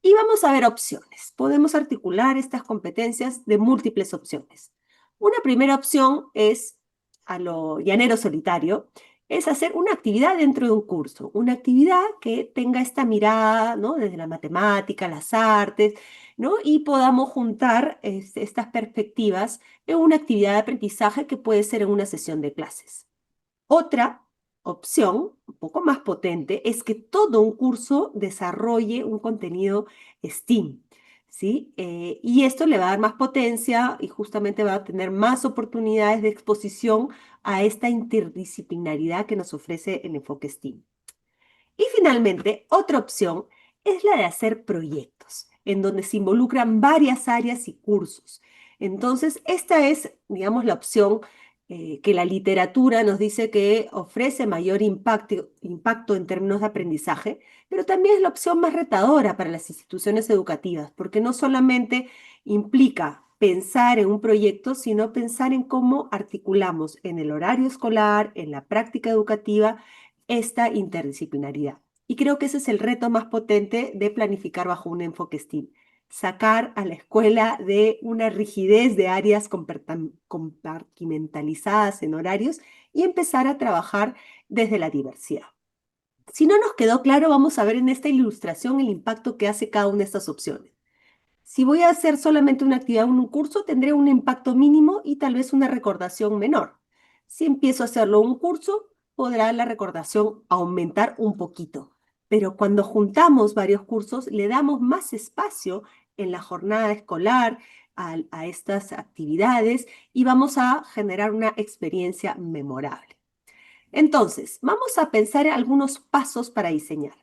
Y vamos a ver opciones. Podemos articular estas competencias de múltiples opciones. Una primera opción es, a lo llanero solitario, es hacer una actividad dentro de un curso, una actividad que tenga esta mirada, ¿no? Desde la matemática, las artes, ¿no? Y podamos juntar estas perspectivas en una actividad de aprendizaje que puede ser en una sesión de clases. Otra opción, un poco más potente, es que todo un curso desarrolle un contenido STEAM, ¿sí? Y esto le va a dar más potencia y justamente va a tener más oportunidades de exposición a esta interdisciplinaridad que nos ofrece el enfoque STEAM. Y finalmente, otra opción es la de hacer proyectos, en donde se involucran varias áreas y cursos. Entonces, esta es, digamos, la opción que la literatura nos dice que ofrece mayor impacto en términos de aprendizaje, pero también es la opción más retadora para las instituciones educativas, porque no solamente implica pensar en un proyecto, sino pensar en cómo articulamos en el horario escolar, en la práctica educativa, esta interdisciplinaridad. Y creo que ese es el reto más potente de planificar bajo un enfoque STEAM. Sacar a la escuela de una rigidez de áreas compartimentalizadas en horarios y empezar a trabajar desde la diversidad. Si no nos quedó claro, vamos a ver en esta ilustración el impacto que hace cada una de estas opciones. Si voy a hacer solamente una actividad en un curso, tendré un impacto mínimo y tal vez una recordación menor. Si empiezo a hacerlo en un curso, podrá la recordación aumentar un poquito. Pero cuando juntamos varios cursos, le damos más espacio en la jornada escolar a estas actividades y vamos a generar una experiencia memorable. Entonces, vamos a pensar en algunos pasos para diseñar.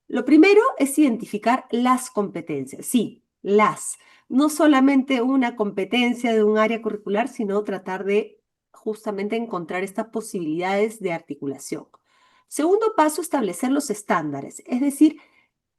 Lo primero es identificar las competencias. Sí, las. No solamente una competencia de un área curricular, sino tratar de justamente encontrar estas posibilidades de articulación. Segundo paso, establecer los estándares, es decir,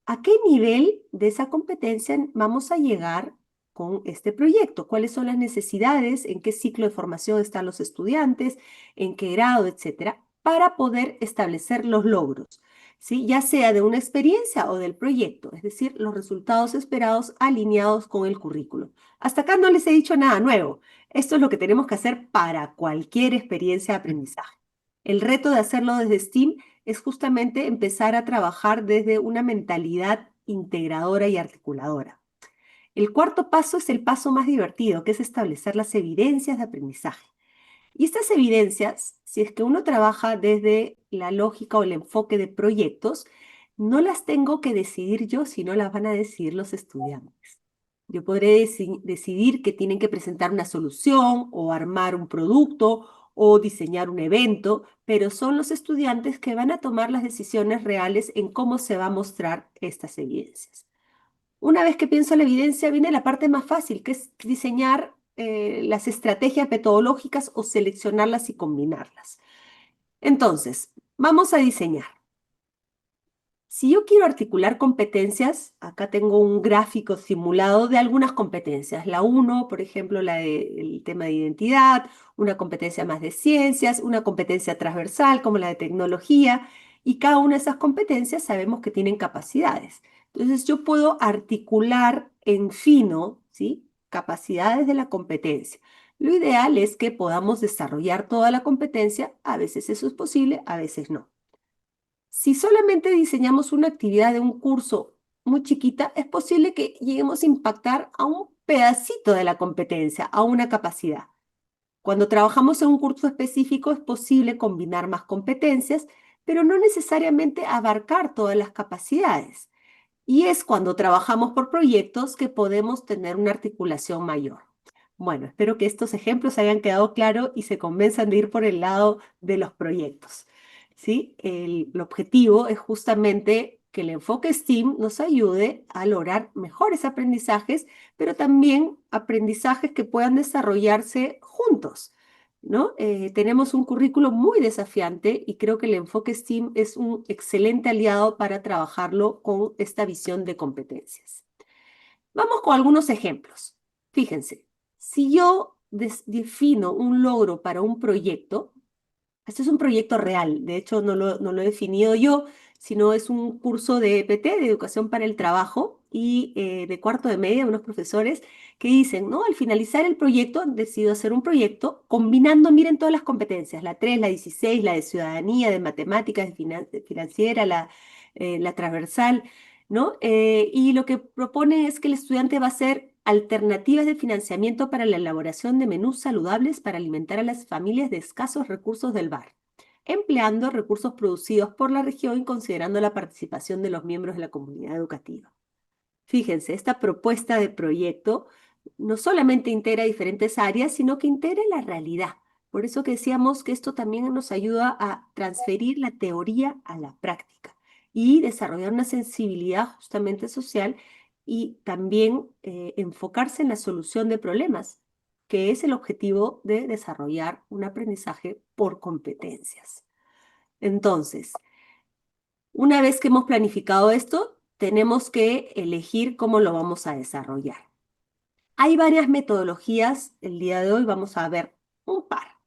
a qué nivel de esa competencia vamos a llegar con este proyecto, cuáles son las necesidades, en qué ciclo de formación están los estudiantes, en qué grado, etcétera. para poder establecer los logros, ¿sí? Ya sea de una experiencia o del proyecto, es decir, los resultados esperados alineados con el currículo. Hasta acá no les he dicho nada nuevo. Esto es lo que tenemos que hacer para cualquier experiencia de aprendizaje. El reto de hacerlo desde STEAM es justamente empezar a trabajar desde una mentalidad integradora y articuladora. El cuarto paso es el paso más divertido, que es establecer las evidencias de aprendizaje. Y estas evidencias, si es que uno trabaja desde la lógica o el enfoque de proyectos, no las tengo que decidir yo, sino las van a decidir los estudiantes. Yo podré decidir que tienen que presentar una solución o armar un producto o diseñar un evento, pero son los estudiantes que van a tomar las decisiones reales en cómo se va a mostrar estas evidencias. Una vez que pienso en la evidencia, viene la parte más fácil, que es diseñar las estrategias metodológicas o seleccionarlas y combinarlas. Entonces, vamos a diseñar. Si yo quiero articular competencias, acá tengo un gráfico simulado de algunas competencias. La uno, por ejemplo, el tema de identidad, una competencia más de ciencias, una competencia transversal como la de tecnología, y cada una de esas competencias sabemos que tienen capacidades. Entonces yo puedo articular en fino, ¿sí? Capacidades de la competencia. Lo ideal es que podamos desarrollar toda la competencia, a veces eso es posible, a veces no. Si solamente diseñamos una actividad de un curso muy chiquita, es posible que lleguemos a impactar a un pedacito de la competencia, a una capacidad. Cuando trabajamos en un curso específico es posible combinar más competencias, pero no necesariamente abarcar todas las capacidades. Y es cuando trabajamos por proyectos que podemos tener una articulación mayor. Bueno, espero que estos ejemplos hayan quedado claros y se convenzan de ir por el lado de los proyectos. ¿Sí? El objetivo es justamente que el enfoque STEAM nos ayude a lograr mejores aprendizajes, pero también aprendizajes que puedan desarrollarse juntos, ¿no? Tenemos un currículo muy desafiante y creo que el enfoque STEAM es un excelente aliado para trabajarlo con esta visión de competencias. Vamos con algunos ejemplos. Fíjense, si yo defino un logro para un proyecto, este es un proyecto real, de hecho no lo he definido yo, sino es un curso de EPT, de Educación para el Trabajo, y de cuarto de media, unos profesores que dicen, ¿no? Al finalizar el proyecto, han decidido hacer un proyecto combinando, miren todas las competencias, la 3, la 16, la de ciudadanía, de matemáticas, de financiera, la transversal, ¿no? Y lo que propone es que el estudiante va a hacer alternativas de financiamiento para la elaboración de menús saludables para alimentar a las familias de escasos recursos del barrio, empleando recursos producidos por la región y considerando la participación de los miembros de la comunidad educativa. Fíjense, esta propuesta de proyecto no solamente integra diferentes áreas, sino que integra la realidad. Por eso que decíamos que esto también nos ayuda a transferir la teoría a la práctica y desarrollar una sensibilidad justamente social y también enfocarse en la solución de problemas, que es el objetivo de desarrollar un aprendizaje por competencias. Entonces, una vez que hemos planificado esto, tenemos que elegir cómo lo vamos a desarrollar. Hay varias metodologías, el día de hoy vamos a ver un par.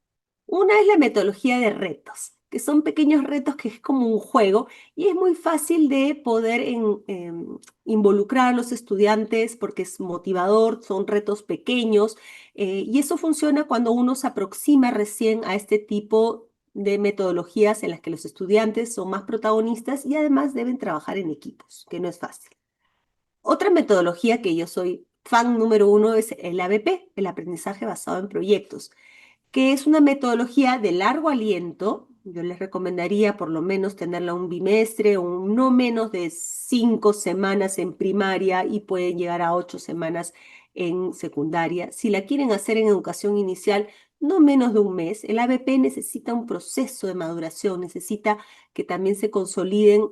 Una es la metodología de retos, que son pequeños retos que es como un juego y es muy fácil de poder involucrar a los estudiantes porque es motivador, son retos pequeños y eso funciona cuando uno se aproxima recién a este tipo de metodologías en las que los estudiantes son más protagonistas y además deben trabajar en equipos, que no es fácil. Otra metodología que yo soy fan número uno es el ABP, el aprendizaje basado en proyectos, que es una metodología de largo aliento. Yo les recomendaría por lo menos tenerla un bimestre o no menos de 5 semanas en primaria y pueden llegar a 8 semanas en secundaria. Si la quieren hacer en educación inicial, no menos de un mes. El ABP necesita un proceso de maduración, necesita que también se consoliden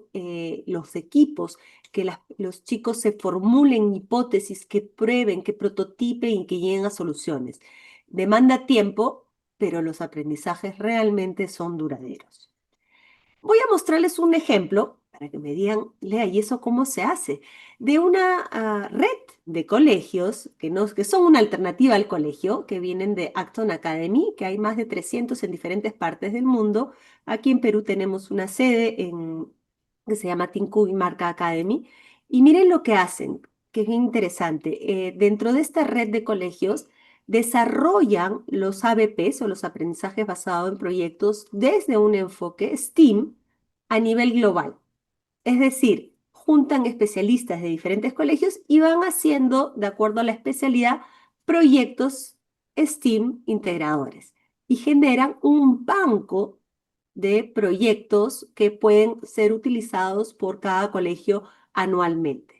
los equipos, que los chicos se formulen hipótesis, que prueben, que prototipen y que lleguen a soluciones. Demanda tiempo, pero los aprendizajes realmente son duraderos. Voy a mostrarles un ejemplo para que me digan, Lea, ¿y eso cómo se hace? De una red de colegios que son una alternativa al colegio, que vienen de Acton Academy, que hay más de 300 en diferentes partes del mundo. Aquí en Perú tenemos una sede que se llama Tinku y Marca Academy. Y miren lo que hacen, que es bien interesante. Dentro de esta red de colegios, desarrollan los ABPs o los aprendizajes basados en proyectos desde un enfoque STEAM a nivel global. Es decir, juntan especialistas de diferentes colegios y van haciendo, de acuerdo a la especialidad, proyectos STEAM integradores y generan un banco de proyectos que pueden ser utilizados por cada colegio anualmente.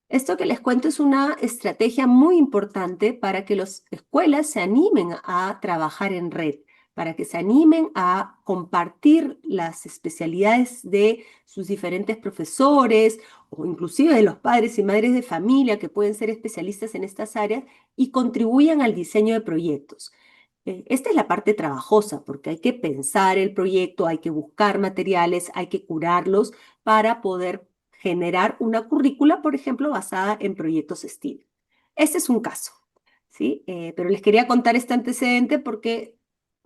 Esto que les cuento es una estrategia muy importante para que las escuelas se animen a trabajar en red, para que se animen a compartir las especialidades de sus diferentes profesores o inclusive de los padres y madres de familia que pueden ser especialistas en estas áreas y contribuyan al diseño de proyectos. Esta es la parte trabajosa, porque hay que pensar el proyecto, hay que buscar materiales, hay que curarlos para poder generar una currícula, por ejemplo, basada en proyectos STEAM. Este es un caso, ¿sí? Pero les quería contar este antecedente porque,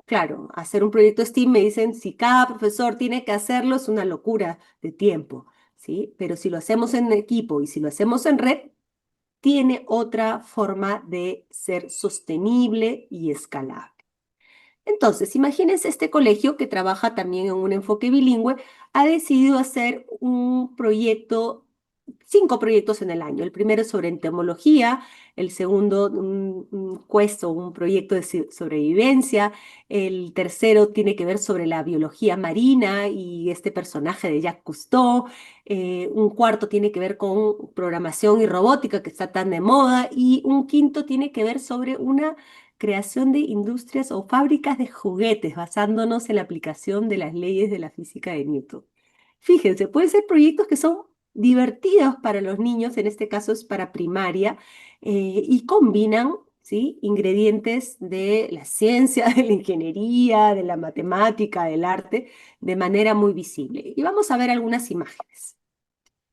claro, hacer un proyecto STEAM me dicen, si cada profesor tiene que hacerlo, es una locura de tiempo, ¿sí? Pero si lo hacemos en equipo y si lo hacemos en red, tiene otra forma de ser sostenible y escalable. Entonces, imagínense este colegio que trabaja también en un enfoque bilingüe, ha decidido hacer un proyecto, 5 proyectos en el año. El primero es sobre entomología, el segundo un quest o un proyecto de sobrevivencia, el tercero tiene que ver sobre la biología marina y este personaje de Jacques Cousteau, un cuarto tiene que ver con programación y robótica que está tan de moda y un quinto tiene que ver sobre una creación de industrias o fábricas de juguetes basándonos en la aplicación de las leyes de la física de Newton. Fíjense, pueden ser proyectos que son divertidos para los niños, en este caso es para primaria, y combinan, ¿sí?, ingredientes de la ciencia, de la ingeniería, de la matemática, del arte, de manera muy visible. Y vamos a ver algunas imágenes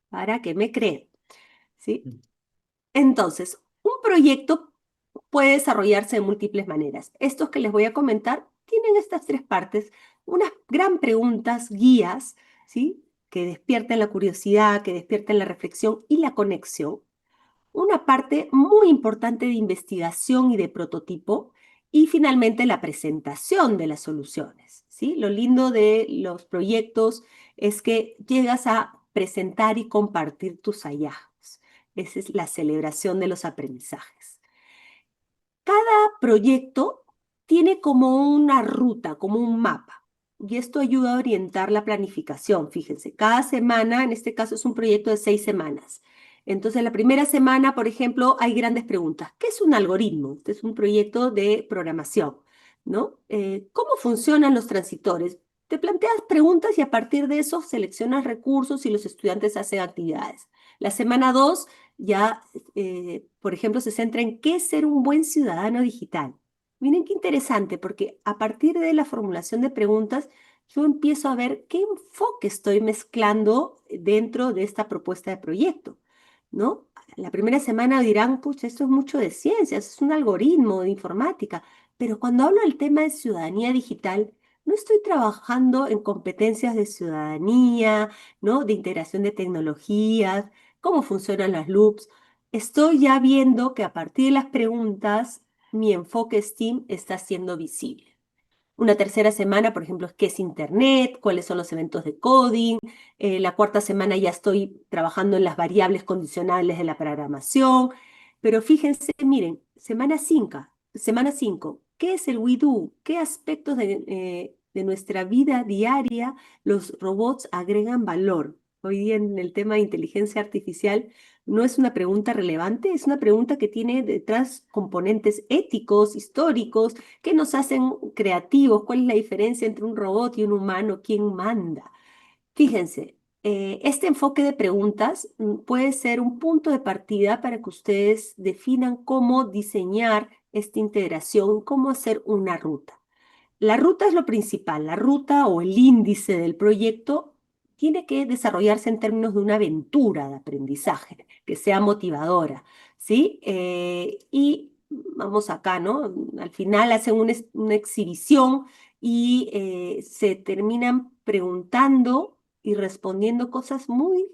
para que me creen, ¿sí? Entonces, un proyecto puede desarrollarse de múltiples maneras. Estos que les voy a comentar tienen estas 3 partes, unas gran preguntas, guías, ¿sí?, que despierten la curiosidad, que despierten la reflexión y la conexión. Una parte muy importante de investigación y de prototipo. Y finalmente la presentación de las soluciones, ¿sí? Lo lindo de los proyectos es que llegas a presentar y compartir tus hallazgos. Esa es la celebración de los aprendizajes. Cada proyecto tiene como una ruta, como un mapa, y esto ayuda a orientar la planificación. Fíjense, cada semana, en este caso es un proyecto de 6 semanas. Entonces, la primera semana, por ejemplo, hay grandes preguntas. ¿Qué es un algoritmo? Este es un proyecto de programación, ¿no? ¿Cómo funcionan los transitores? Te planteas preguntas y a partir de eso seleccionas recursos y los estudiantes hacen actividades. La semana 2 ya, por ejemplo, se centra en qué es ser un buen ciudadano digital. Miren qué interesante, porque a partir de la formulación de preguntas, yo empiezo a ver qué enfoque estoy mezclando dentro de esta propuesta de proyecto, ¿no? La primera semana dirán, pucha, esto es mucho de ciencias, es un algoritmo de informática, pero cuando hablo del tema de ciudadanía digital, no estoy trabajando en competencias de ciudadanía, ¿no?, de integración de tecnologías, cómo funcionan las loops. Estoy ya viendo que a partir de las preguntas, mi enfoque STEAM está siendo visible. Una tercera semana, por ejemplo, es qué es Internet, cuáles son los eventos de coding. La cuarta semana ya estoy trabajando en las variables condicionales de la programación. Pero fíjense, miren, semana 5, ¿qué es el We Do? ¿Qué aspectos de nuestra vida diaria los robots agregan valor? Hoy día en el tema de inteligencia artificial no es una pregunta relevante, es una pregunta que tiene detrás componentes éticos, históricos, que nos hacen creativos. ¿Cuál es la diferencia entre un robot y un humano? ¿Quién manda? Fíjense, este enfoque de preguntas puede ser un punto de partida para que ustedes definan cómo diseñar esta integración, cómo hacer una ruta. La ruta es lo principal, la ruta o el índice del proyecto tiene que desarrollarse en términos de una aventura de aprendizaje, que sea motivadora, ¿sí? Y vamos acá, ¿no? Al final hacen una exhibición y se terminan preguntando y respondiendo cosas muy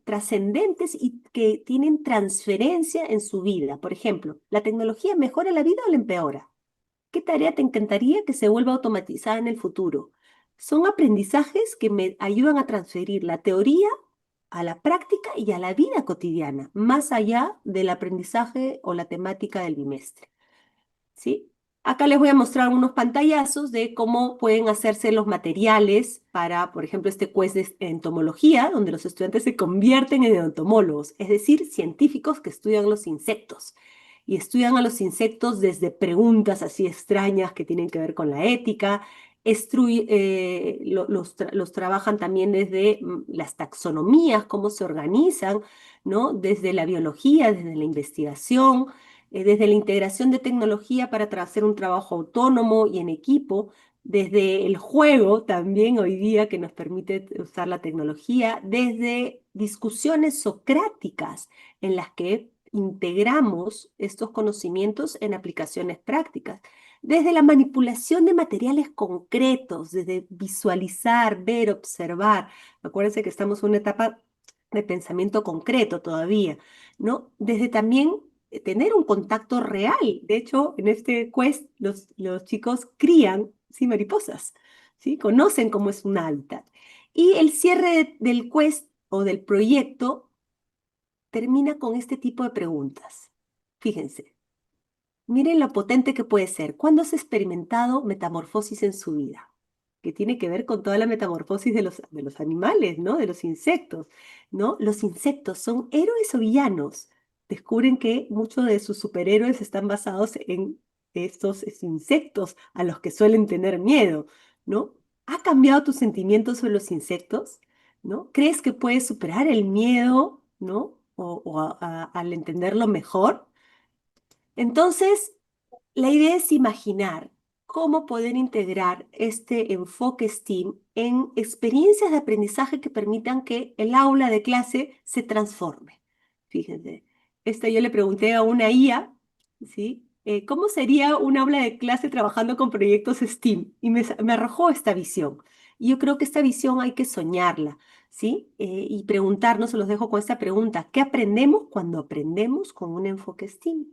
trascendentes y que tienen transferencia en su vida. Por ejemplo, ¿la tecnología mejora la vida o la empeora? ¿Qué tarea te encantaría que se vuelva automatizada en el futuro? Son aprendizajes que me ayudan a transferir la teoría a la práctica y a la vida cotidiana, más allá del aprendizaje o la temática del bimestre. ¿Sí? Acá les voy a mostrar unos pantallazos de cómo pueden hacerse los materiales para, por ejemplo, este quiz de entomología, donde los estudiantes se convierten en entomólogos, es decir, científicos que estudian los insectos. Y estudian a los insectos desde preguntas así extrañas que tienen que ver con la ética, los trabajan también desde las taxonomías, cómo se organizan, ¿no? Desde la biología, desde la investigación, desde la integración de tecnología para hacer un trabajo autónomo y en equipo, desde el juego también hoy día que nos permite usar la tecnología, desde discusiones socráticas en las que integramos estos conocimientos en aplicaciones prácticas, desde la manipulación de materiales concretos, desde visualizar, ver, observar. Acuérdense que estamos en una etapa de pensamiento concreto todavía, ¿no? Desde también tener un contacto real. De hecho, en este quest los chicos crían, sí, mariposas, ¿sí? Conocen cómo es un hábitat. Y el cierre del quest o del proyecto termina con este tipo de preguntas. Fíjense, miren lo potente que puede ser. ¿Cuándo has experimentado metamorfosis en su vida? Que tiene que ver con toda la metamorfosis de los animales, ¿no? De los insectos, ¿no? Los insectos son héroes o villanos. Descubren que muchos de sus superhéroes están basados en estos insectos a los que suelen tener miedo, ¿no? ¿Ha cambiado tu sentimiento sobre los insectos? ¿No? ¿Crees que puedes superar el miedo, ¿no? Al entenderlo mejor. Entonces, la idea es imaginar cómo poder integrar este enfoque STEAM en experiencias de aprendizaje que permitan que el aula de clase se transforme. Fíjense, yo le pregunté a una IA, ¿sí? ¿Cómo sería un aula de clase trabajando con proyectos STEAM? Y me arrojó esta visión. Y yo creo que esta visión hay que soñarla, ¿sí? Y preguntarnos, se los dejo con esta pregunta, ¿qué aprendemos cuando aprendemos con un enfoque STEAM?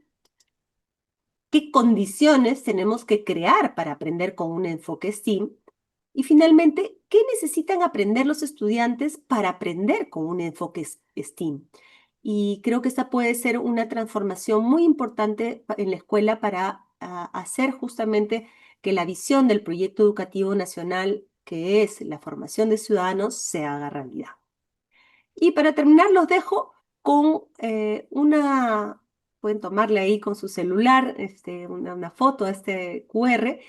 ¿Qué condiciones tenemos que crear para aprender con un enfoque STEAM? Y finalmente, ¿qué necesitan aprender los estudiantes para aprender con un enfoque STEAM? Y creo que esta puede ser una transformación muy importante en la escuela para hacer justamente que la visión del proyecto educativo nacional, que es la formación de ciudadanos, se haga realidad. Y para terminar, los dejo con pueden tomarle ahí con su celular una foto a este QR,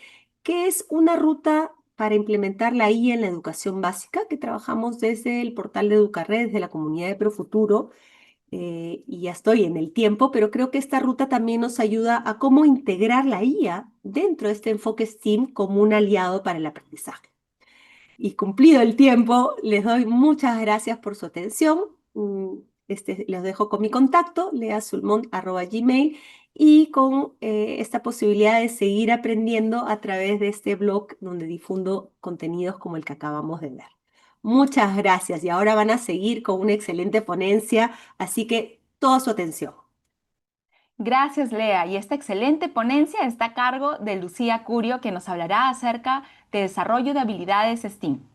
que es una ruta para implementar la IA en la educación básica, que trabajamos desde el portal de Educarred, desde la comunidad de Profuturo, y ya estoy en el tiempo, pero creo que esta ruta también nos ayuda a cómo integrar la IA dentro de este enfoque STEAM como un aliado para el aprendizaje. Y cumplido el tiempo, les doy muchas gracias por su atención. Les dejo con mi contacto, leasulmont@gmail, y con esta posibilidad de seguir aprendiendo a través de este blog donde difundo contenidos como el que acabamos de ver. Muchas gracias y ahora van a seguir con una excelente ponencia, así que toda su atención. Gracias, Lea. Y esta excelente ponencia está a cargo de Lucía Curio, que nos hablará acerca de desarrollo de habilidades STEAM.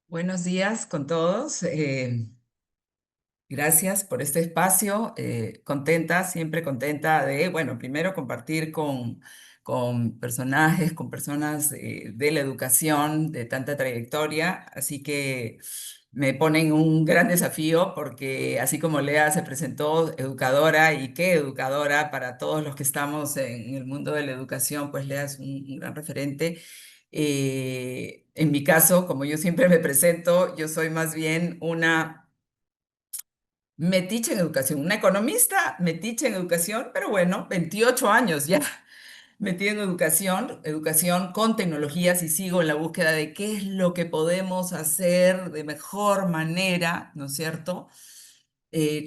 Buenos días con todos. Gracias por este espacio. Contenta, siempre contenta de, bueno, primero compartir con personajes, con personas de la educación de tanta trayectoria. Así que me ponen un gran desafío porque así como Lea se presentó educadora y qué educadora para todos los que estamos en el mundo de la educación, pues Lea es un gran referente. En mi caso, como yo siempre me presento, yo soy más bien una metiche en educación, una economista metiche en educación, pero bueno, 28 años ya metida en educación, educación con tecnologías y sigo en la búsqueda de qué es lo que podemos hacer de mejor manera, ¿no es cierto?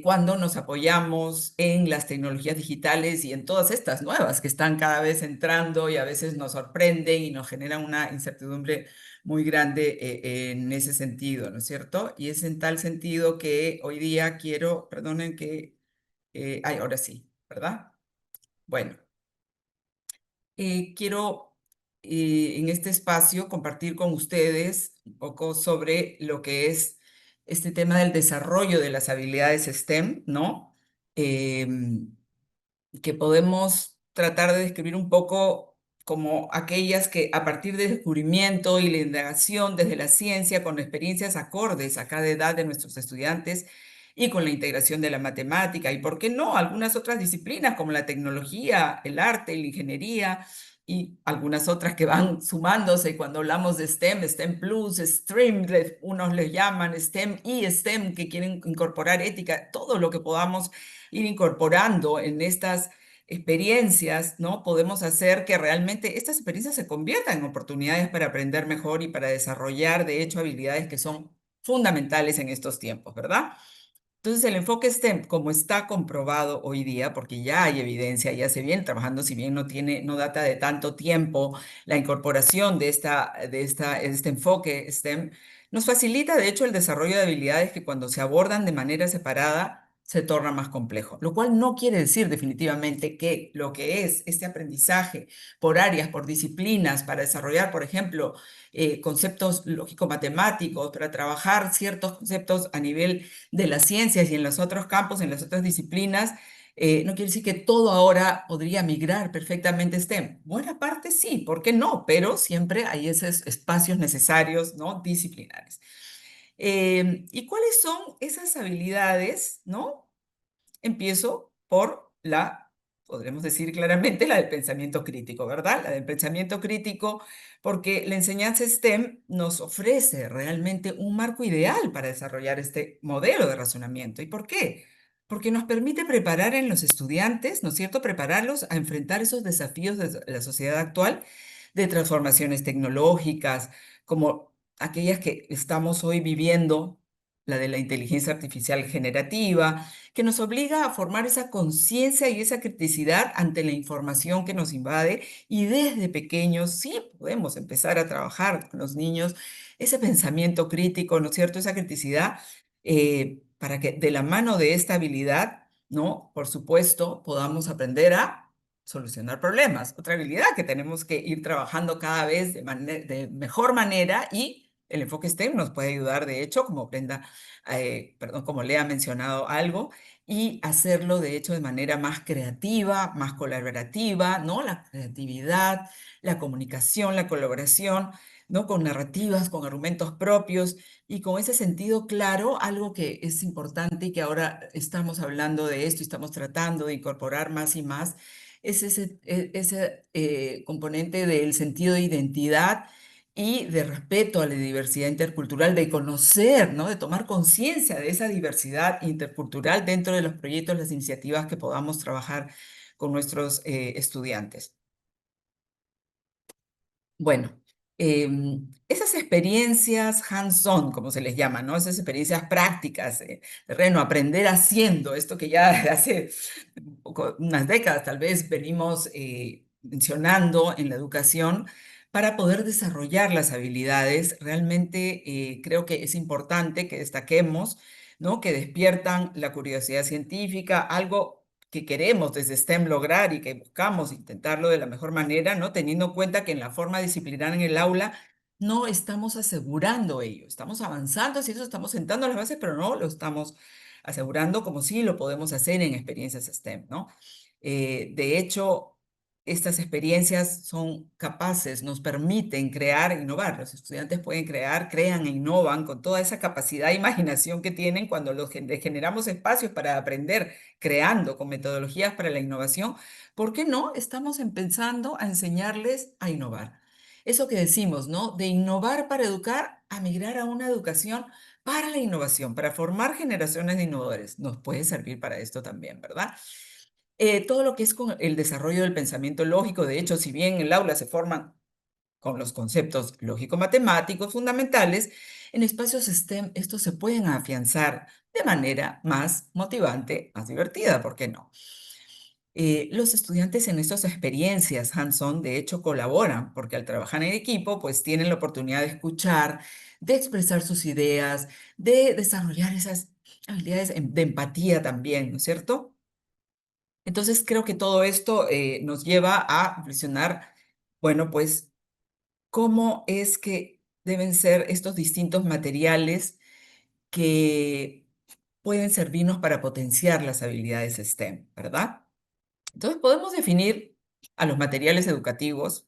Cuando nos apoyamos en las tecnologías digitales y en todas estas nuevas que están cada vez entrando y a veces nos sorprenden y nos generan una incertidumbre muy grande en ese sentido, ¿no es cierto? Y es en tal sentido que hoy día quiero, perdonen que, ay, ahora sí, ¿verdad? Bueno, quiero en este espacio compartir con ustedes un poco sobre lo que es este tema del desarrollo de las habilidades STEM, ¿no? Em, que podemos tratar de describir un poco como aquellas que a partir del descubrimiento y la indagación desde la ciencia, con experiencias acordes a cada edad de nuestros estudiantes y con la integración de la matemática y, ¿por qué no?, algunas otras disciplinas como la tecnología, el arte, la ingeniería y algunas otras que van sumándose cuando hablamos de STEM, STEM Plus, STREAM, unos les llaman STEM y STEM, que quieren incorporar ética, todo lo que podamos ir incorporando en estas experiencias, ¿no? Podemos hacer que realmente estas experiencias se conviertan en oportunidades para aprender mejor y para desarrollar, de hecho, habilidades que son fundamentales en estos tiempos, ¿verdad? Entonces, el enfoque STEM, como está comprobado hoy día, porque ya hay evidencia, ya se viene trabajando, si bien no data de tanto tiempo, la incorporación este enfoque STEM nos facilita, de hecho, el desarrollo de habilidades que cuando se abordan de manera separada se torna más complejo, lo cual no quiere decir definitivamente que lo que es este aprendizaje por áreas, por disciplinas, para desarrollar, por ejemplo, conceptos lógico-matemáticos, para trabajar ciertos conceptos a nivel de las ciencias y en los otros campos, en las otras disciplinas, no quiere decir que todo ahora podría migrar perfectamente a STEM. Buena parte sí, ¿por qué no? Pero siempre hay esos espacios necesarios, ¿no? Disciplinares. ¿Y cuáles son esas habilidades, ¿no? Empiezo por podremos decir claramente, la del pensamiento crítico, ¿verdad? La del pensamiento crítico, porque la enseñanza STEM nos ofrece realmente un marco ideal para desarrollar este modelo de razonamiento. ¿Y por qué? Porque nos permite preparar en los estudiantes, ¿no es cierto? Prepararlos a enfrentar esos desafíos de la sociedad actual de transformaciones tecnológicas, como aquellas que estamos hoy viviendo, la de la inteligencia artificial generativa, que nos obliga a formar esa conciencia y esa criticidad ante la información que nos invade y desde pequeños sí podemos empezar a trabajar con los niños ese pensamiento crítico, ¿no es cierto? Esa criticidad para que de la mano de esta habilidad, ¿no? Por supuesto, podamos aprender a solucionar problemas. Otra habilidad que tenemos que ir trabajando cada vez de mejor manera y el enfoque STEM nos puede ayudar, de hecho, como perdón, como le ha mencionado algo, y hacerlo de hecho de manera más creativa, más colaborativa, ¿no? La creatividad, la comunicación, la colaboración, ¿no? Con narrativas, con argumentos propios y con ese sentido claro, algo que es importante y que ahora estamos hablando de esto y estamos tratando de incorporar más y más, es ese componente del sentido de identidad y de respeto a la diversidad intercultural, de conocer, ¿no? De tomar conciencia de esa diversidad intercultural dentro de los proyectos, las iniciativas que podamos trabajar con nuestros estudiantes. Bueno, esas experiencias hands-on, como se les llama, ¿no? Esas experiencias prácticas, terreno, aprender haciendo, esto que ya de hace unas décadas tal vez venimos mencionando en la educación, para poder desarrollar las habilidades, realmente creo que es importante que destaquemos, ¿no? Que despiertan la curiosidad científica, algo que queremos desde STEM lograr y que buscamos intentarlo de la mejor manera, ¿no? Teniendo en cuenta que en la forma disciplinar en el aula no estamos asegurando ello, estamos avanzando, sí, eso estamos sentando las bases, pero no lo estamos asegurando como sí lo podemos hacer en experiencias STEM, ¿no? De hecho, estas experiencias son capaces, nos permiten crear e innovar. Los estudiantes pueden crear, crean e innovan con toda esa capacidad e imaginación que tienen cuando les generamos espacios para aprender creando con metodologías para la innovación. ¿Por qué no? Estamos empezando a enseñarles a innovar. Eso que decimos, ¿no? De innovar para educar a migrar a una educación para la innovación, para formar generaciones de innovadores. Nos puede servir para esto también, ¿verdad? todo lo que es con el desarrollo del pensamiento lógico. De hecho, si bien en el aula se forman con los conceptos lógico-matemáticos fundamentales, en espacios STEM estos se pueden afianzar de manera más motivante, más divertida, ¿por qué no? Los estudiantes en estas experiencias hands-on, de hecho, colaboran, porque al trabajar en equipo, pues tienen la oportunidad de escuchar, de expresar sus ideas, de desarrollar esas habilidades de empatía también, ¿no es cierto? Entonces, creo que todo esto nos lleva a reflexionar, bueno, pues cómo es que deben ser estos distintos materiales que pueden servirnos para potenciar las habilidades STEM, ¿verdad? Entonces podemos definir a los materiales educativos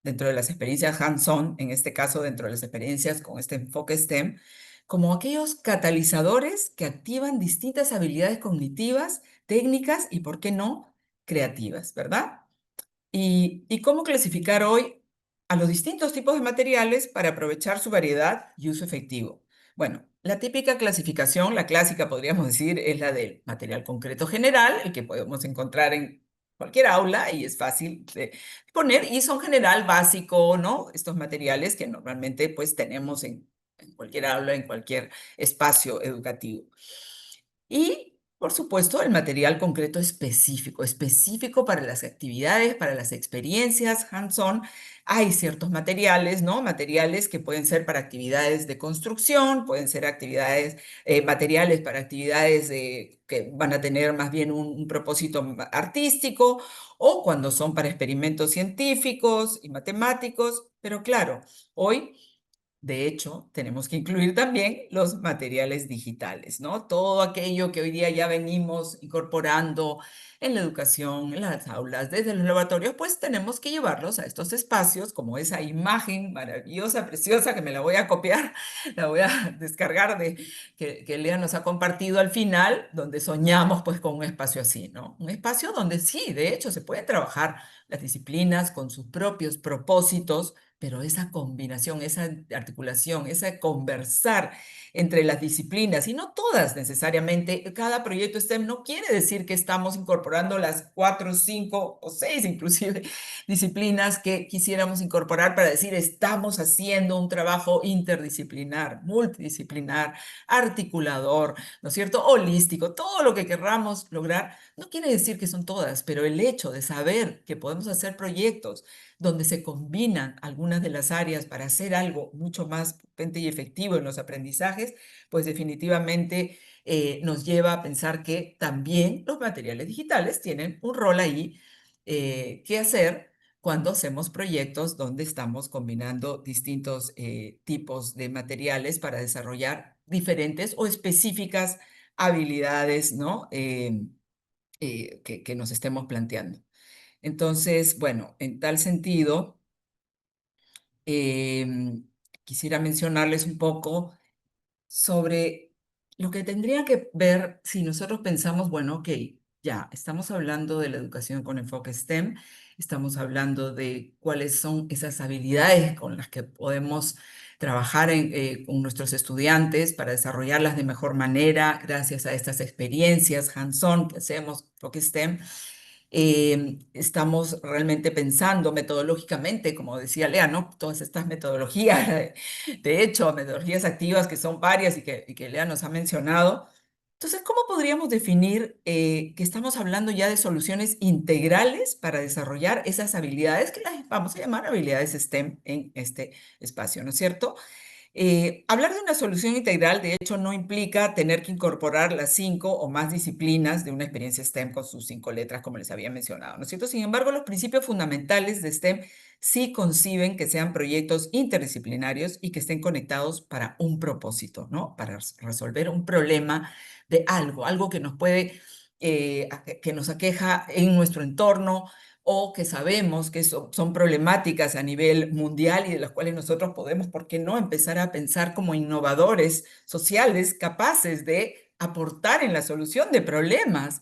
dentro de las experiencias hands-on, en este caso dentro de las experiencias con este enfoque STEM, como aquellos catalizadores que activan distintas habilidades cognitivas, técnicas y, ¿por qué no?, creativas, ¿verdad? ¿Y cómo clasificar hoy a los distintos tipos de materiales para aprovechar su variedad y uso efectivo? Bueno, la típica clasificación, la clásica podríamos decir, es la del material concreto general, el que podemos encontrar en cualquier aula y es fácil de poner, y son general básico, ¿no? Estos materiales que normalmente pues tenemos en cualquier aula, en cualquier espacio educativo. Y, por supuesto, el material concreto específico, específico para las actividades, para las experiencias hands-on. Hay ciertos materiales, ¿no? Materiales que pueden ser para actividades de construcción, pueden ser actividades, materiales para actividades que van a tener más bien un propósito artístico, o cuando son para experimentos científicos y matemáticos. Pero claro, hoy de hecho, tenemos que incluir también los materiales digitales, ¿no? Todo aquello que hoy día ya venimos incorporando en la educación, en las aulas, desde los laboratorios, pues tenemos que llevarlos a estos espacios, como esa imagen maravillosa, preciosa, que me la voy a copiar, la voy a descargar que Lea nos ha compartido al final, donde soñamos pues con un espacio así, ¿no? Un espacio donde sí, de hecho, se pueden trabajar las disciplinas con sus propios propósitos, pero esa combinación, esa articulación, ese conversar entre las disciplinas, y no todas necesariamente, cada proyecto STEM no quiere decir que estamos incorporando las 4, 5 o 6 inclusive disciplinas que quisiéramos incorporar para decir estamos haciendo un trabajo interdisciplinar, multidisciplinar, articulador, ¿no es cierto? Holístico, todo lo que querramos lograr, no quiere decir que son todas, pero el hecho de saber que podemos hacer proyectos donde se combinan algunas de las áreas para hacer algo mucho más potente y efectivo en los aprendizajes, pues definitivamente nos lleva a pensar que también los materiales digitales tienen un rol ahí que hacer cuando hacemos proyectos donde estamos combinando distintos tipos de materiales para desarrollar diferentes o específicas habilidades, ¿no? Que nos estemos planteando. Entonces, bueno, en tal sentido, quisiera mencionarles un poco sobre lo que tendría que ver si nosotros pensamos, bueno, ok, ya, estamos hablando de la educación con enfoque STEM, estamos hablando de cuáles son esas habilidades con las que podemos trabajar con nuestros estudiantes para desarrollarlas de mejor manera gracias a estas experiencias hands-on que hacemos, enfoque STEM. Estamos realmente pensando metodológicamente, como decía Lea, ¿no? Todas estas metodologías, de hecho, metodologías activas que son varias y que Lea nos ha mencionado. Entonces, ¿cómo podríamos definir que estamos hablando ya de soluciones integrales para desarrollar esas habilidades que las vamos a llamar habilidades STEM en este espacio, ¿no es cierto? Hablar de una solución integral, de hecho, no implica tener que incorporar las 5 o más disciplinas de una experiencia STEM con sus 5 letras, como les había mencionado, ¿no es cierto? Sin embargo, los principios fundamentales de STEM sí conciben que sean proyectos interdisciplinarios y que estén conectados para un propósito, ¿no? Para resolver un problema de algo que nos puede, que nos aqueja en nuestro entorno, o que sabemos que son problemáticas a nivel mundial y de las cuales nosotros podemos, ¿por qué no?, empezar a pensar como innovadores sociales capaces de aportar en la solución de problemas,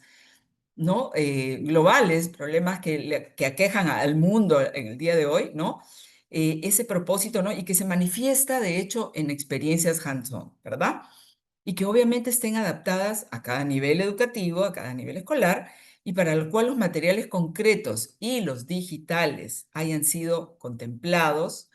¿no? Globales, problemas que aquejan al mundo en el día de hoy, ¿no? Ese propósito, ¿no? Y que se manifiesta, de hecho, en experiencias hands-on, ¿verdad? Y que obviamente estén adaptadas a cada nivel educativo, a cada nivel escolar, y para el cual los materiales concretos y los digitales hayan sido contemplados,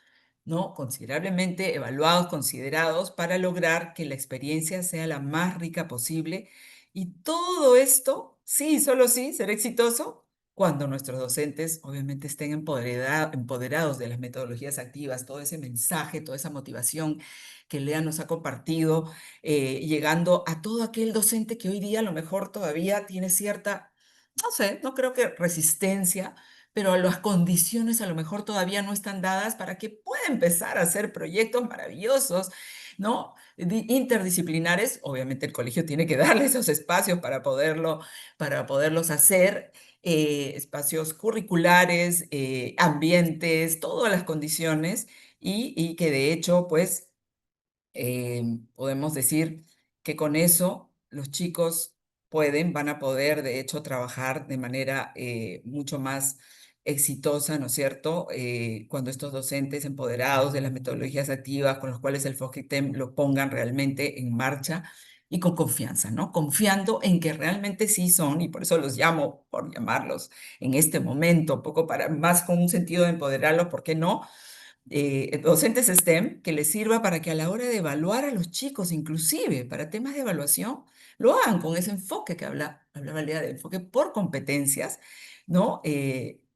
¿no? Considerablemente evaluados, considerados para lograr que la experiencia sea la más rica posible. Y todo esto, sí, solo sí, será exitoso cuando nuestros docentes obviamente estén empoderados de las metodologías activas, todo ese mensaje, toda esa motivación que Lea nos ha compartido, llegando a todo aquel docente que hoy día a lo mejor todavía tiene cierta, no sé, no creo que resistencia, pero las condiciones a lo mejor todavía no están dadas para que pueda empezar a hacer proyectos maravillosos, ¿no? Interdisciplinares. Obviamente el colegio tiene que darle esos espacios para poderlos hacer, espacios curriculares, ambientes, todas las condiciones y que de hecho, pues, podemos decir que con eso los chicos van a poder, de hecho, trabajar de manera mucho más exitosa, ¿no es cierto? Cuando estos docentes empoderados de las metodologías activas con los cuales el FOGITEM lo pongan realmente en marcha y con confianza, ¿no? Confiando en que realmente sí son, y por eso los llamo, por llamarlos en este momento, un poco para más con un sentido de empoderarlos, ¿por qué no? Docentes STEM que les sirva para que a la hora de evaluar a los chicos, inclusive para temas de evaluación, lo hagan con ese enfoque que hablaba Lea, de enfoque por competencias, ¿no?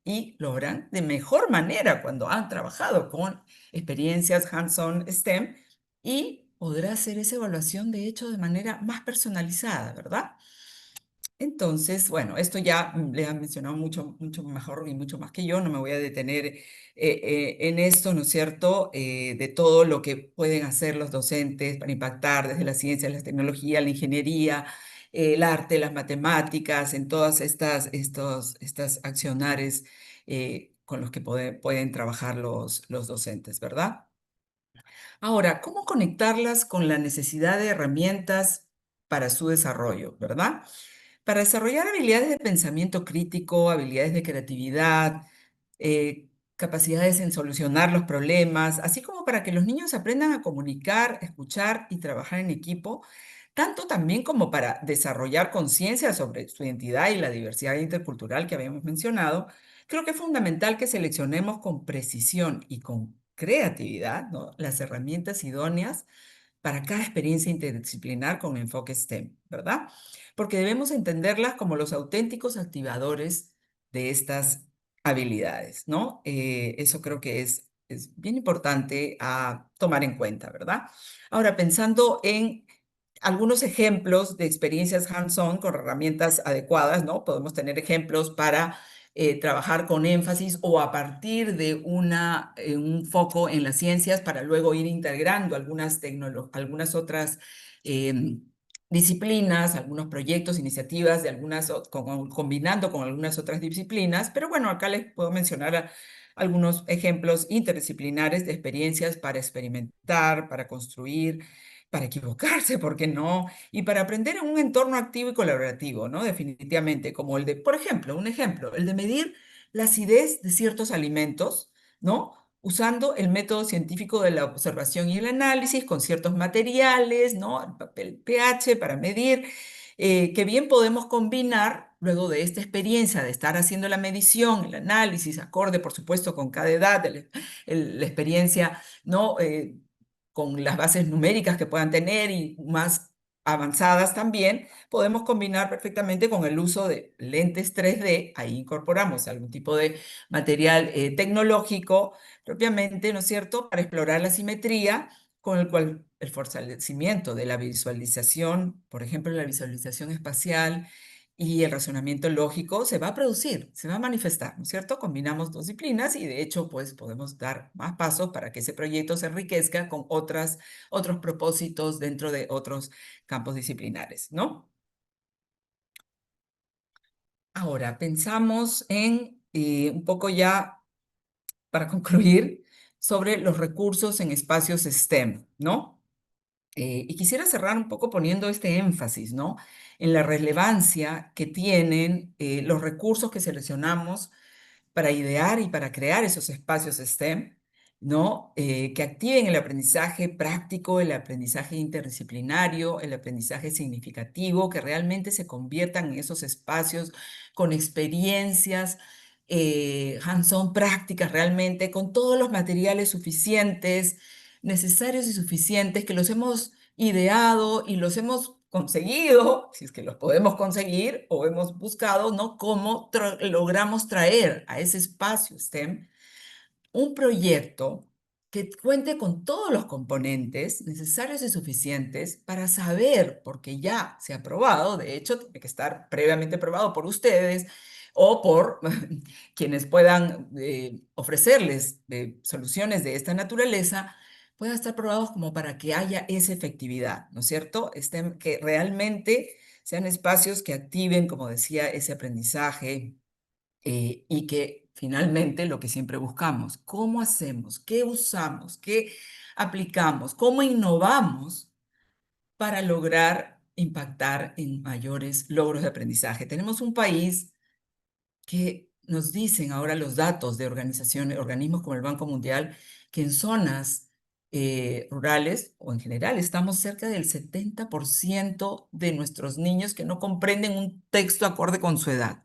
Y logran de mejor manera cuando han trabajado con experiencias hands-on STEM y podrá hacer esa evaluación, de hecho, de manera más personalizada, ¿verdad? Entonces, bueno, esto ya le han mencionado mucho, mucho mejor y mucho más que yo, no me voy a detener en esto, ¿no es cierto? De todo lo que pueden hacer los docentes para impactar desde la ciencia, la tecnología, la ingeniería, el arte, las matemáticas, en todas estas accionares con los que pueden trabajar los docentes, ¿verdad? Ahora, ¿cómo conectarlas con la necesidad de herramientas para su desarrollo, ¿verdad? Para desarrollar habilidades de pensamiento crítico, habilidades de creatividad, capacidades en solucionar los problemas, así como para que los niños aprendan a comunicar, escuchar y trabajar en equipo, tanto también como para desarrollar conciencia sobre su identidad y la diversidad intercultural que habíamos mencionado, creo que es fundamental que seleccionemos con precisión y con creatividad, ¿no?, las herramientas idóneas para cada experiencia interdisciplinar con enfoque STEM, ¿verdad? Porque debemos entenderlas como los auténticos activadores de estas habilidades, ¿no? Eso creo que es bien importante a tomar en cuenta, ¿verdad? Ahora, pensando en algunos ejemplos de experiencias hands-on con herramientas adecuadas, ¿no? Podemos tener ejemplos para trabajar con énfasis o a partir de un foco en las ciencias para luego ir integrando algunas otras disciplinas, algunos proyectos, iniciativas, combinando con algunas otras disciplinas. Pero bueno, acá les puedo mencionar algunos ejemplos interdisciplinares de experiencias para experimentar, para construir, para equivocarse, ¿por qué no? Y para aprender en un entorno activo y colaborativo, ¿no? Definitivamente, como el de, por ejemplo, un ejemplo, el de medir la acidez de ciertos alimentos, ¿no? Usando el método científico de la observación y el análisis con ciertos materiales, ¿no? El papel pH para medir, que bien podemos combinar luego de esta experiencia de estar haciendo la medición, el análisis, acorde, por supuesto, con cada edad, la experiencia, ¿no? Con las bases numéricas que puedan tener y más avanzadas también, podemos combinar perfectamente con el uso de lentes 3D. Ahí incorporamos algún tipo de material tecnológico propiamente, ¿no es cierto?, para explorar la simetría, con el cual el fortalecimiento de la visualización, por ejemplo, la visualización espacial y el razonamiento lógico se va a producir, se va a manifestar, ¿no es cierto? Combinamos dos disciplinas y de hecho, pues podemos dar más pasos para que ese proyecto se enriquezca con otros propósitos dentro de otros campos disciplinares, ¿no? Ahora, pensamos en un poco ya para concluir sobre los recursos en espacios STEM, ¿no? Y quisiera cerrar un poco poniendo este énfasis, ¿no?, en la relevancia que tienen los recursos que seleccionamos para idear y para crear esos espacios STEM, ¿no? Que activen el aprendizaje práctico, el aprendizaje interdisciplinario, el aprendizaje significativo, que realmente se conviertan en esos espacios con experiencias hands-on prácticas realmente, con todos los materiales suficientes, necesarios y suficientes, que los hemos ideado y los hemos conseguido, si es que los podemos conseguir o hemos buscado, ¿no? Cómo logramos traer a ese espacio STEM un proyecto que cuente con todos los componentes necesarios y suficientes para saber, porque ya se ha aprobado, de hecho, tiene que estar previamente aprobado por ustedes o por quienes puedan ofrecerles soluciones de esta naturaleza, puedan estar aprobados como para que haya esa efectividad, ¿no es cierto? Que realmente sean espacios que activen, como decía, ese aprendizaje y que finalmente lo que siempre buscamos, ¿cómo hacemos? ¿Qué usamos? ¿Qué aplicamos? ¿Cómo innovamos para lograr impactar en mayores logros de aprendizaje? Tenemos un país que nos dicen ahora los datos de organizaciones, organismos como el Banco Mundial, que en zonas rurales o en general estamos cerca del 70% de nuestros niños que no comprenden un texto acorde con su edad.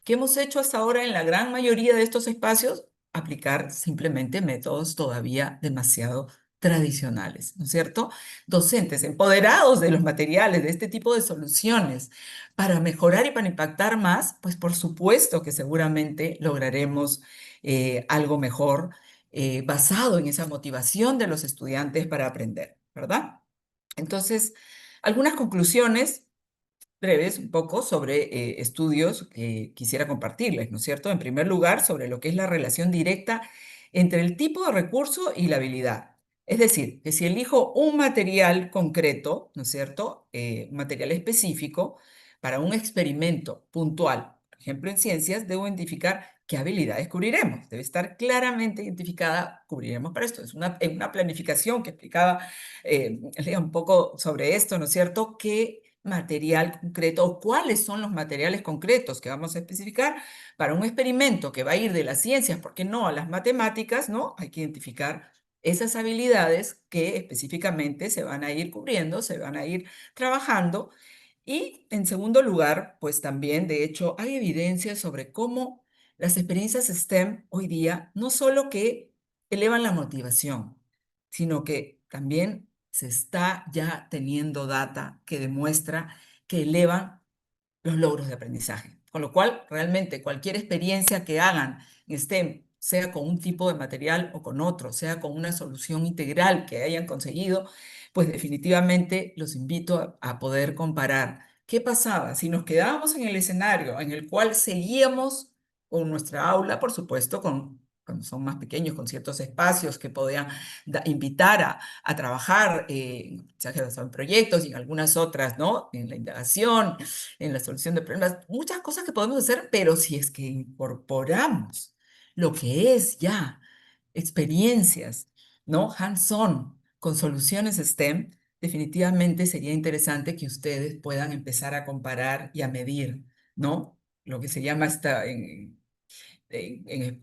¿Qué hemos hecho hasta ahora en la gran mayoría de estos espacios? Aplicar simplemente métodos todavía demasiado tradicionales, ¿no es cierto? Docentes empoderados de los materiales, de este tipo de soluciones, para mejorar y para impactar más, pues por supuesto que seguramente lograremos algo mejor basado en esa motivación de los estudiantes para aprender, ¿verdad? Entonces, algunas conclusiones breves un poco sobre estudios que quisiera compartirles, ¿no es cierto? En primer lugar, sobre lo que es la relación directa entre el tipo de recurso y la habilidad. Es decir, que si elijo un material concreto, ¿no es cierto? Un material específico para un experimento puntual, por ejemplo, en ciencias, debo identificar qué habilidades cubriremos. Debe estar claramente identificada, cubriremos para esto. Es una planificación que explicaba lea un poco sobre esto, ¿no es cierto? ¿Qué material concreto o cuáles son los materiales concretos que vamos a especificar para un experimento que va a ir de las ciencias, ¿por qué no?, a las matemáticas, ¿no? Hay que identificar esas habilidades que específicamente se van a ir cubriendo, se van a ir trabajando. Y en segundo lugar, pues también, de hecho, hay evidencia sobre cómo las experiencias STEM hoy día no solo que elevan la motivación, sino que también se está ya teniendo data que demuestra que elevan los logros de aprendizaje. Con lo cual, realmente cualquier experiencia que hagan en STEM, sea con un tipo de material o con otro, sea con una solución integral que hayan conseguido, pues definitivamente los invito a poder comparar qué pasaba si nos quedábamos en el escenario en el cual seguíamos con nuestra aula, por supuesto, cuando son más pequeños, con ciertos espacios que podían invitar a trabajar en aprendizaje basado en proyectos y en algunas otras, ¿no? En la indagación, en la solución de problemas, muchas cosas que podemos hacer, pero si es que incorporamos lo que es ya experiencias, ¿no? Hands-on, con soluciones STEM, definitivamente sería interesante que ustedes puedan empezar a comparar y a medir, ¿no? Lo que se llama en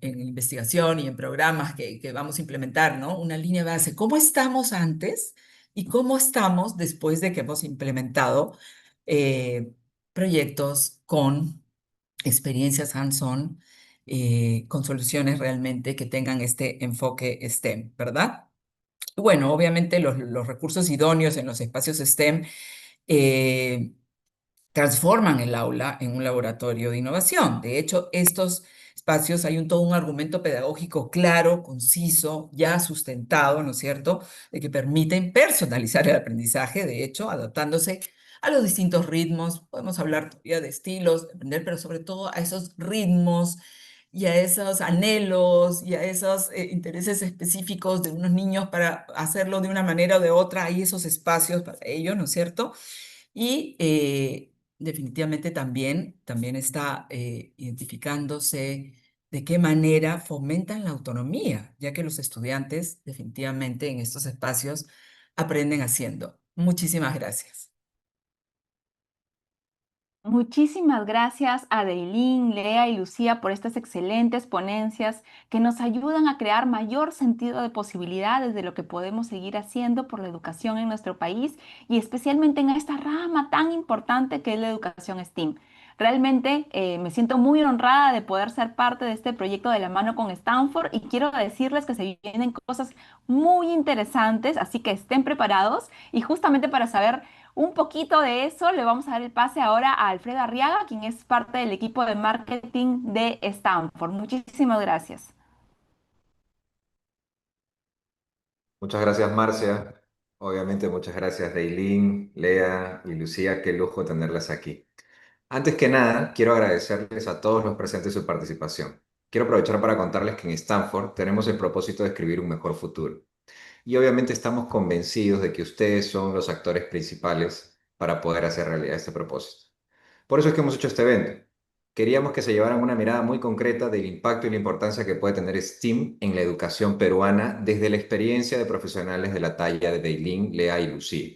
investigación y en programas que vamos a implementar, ¿no? Una línea base. ¿Cómo estamos antes y cómo estamos después de que hemos implementado eh, proyectos con experiencias hands-on, con soluciones realmente que tengan este enfoque STEM, ¿verdad? Bueno, obviamente los recursos idóneos en los espacios STEM eh, transforman el aula en un laboratorio de innovación. De hecho, estos espacios hay todo un argumento pedagógico claro, conciso, ya sustentado, ¿no es cierto?, de que permiten personalizar el aprendizaje, de hecho, adaptándose a los distintos ritmos. Podemos hablar todavía de estilos, de aprender, pero sobre todo a esos ritmos y a esos anhelos y a esos intereses específicos de unos niños para hacerlo de una manera o de otra. Hay esos espacios para ello, ¿no es cierto? Y definitivamente también está identificándose de qué manera fomentan la autonomía, ya que los estudiantes definitivamente en estos espacios aprenden haciendo. Muchísimas gracias. Muchísimas gracias a Deilín, Lea y Lucía por estas excelentes ponencias que nos ayudan a crear mayor sentido de posibilidades de lo que podemos seguir haciendo por la educación en nuestro país y especialmente en esta rama tan importante que es la educación STEAM. Realmente me siento muy honrada de poder ser parte de este proyecto de la mano con Stanford y quiero decirles que se vienen cosas muy interesantes, así que estén preparados y justamente para saber un poquito de eso, le vamos a dar el pase ahora a Alfredo Arriaga, quien es parte del equipo de marketing de Stanford. Muchísimas gracias. Muchas gracias, Marcia. Obviamente, muchas gracias, Dailin, Lea y Lucía. Qué lujo tenerlas aquí. Antes que nada, quiero agradecerles a todos los presentes su participación. Quiero aprovechar para contarles que en Stanford tenemos el propósito de escribir un mejor futuro. Y obviamente estamos convencidos de que ustedes son los actores principales para poder hacer realidad este propósito. Por eso es que hemos hecho este evento. Queríamos que se llevaran una mirada muy concreta del impacto y la importancia que puede tener STEAM en la educación peruana desde la experiencia de profesionales de la talla de Dailin, Lea y Lucía.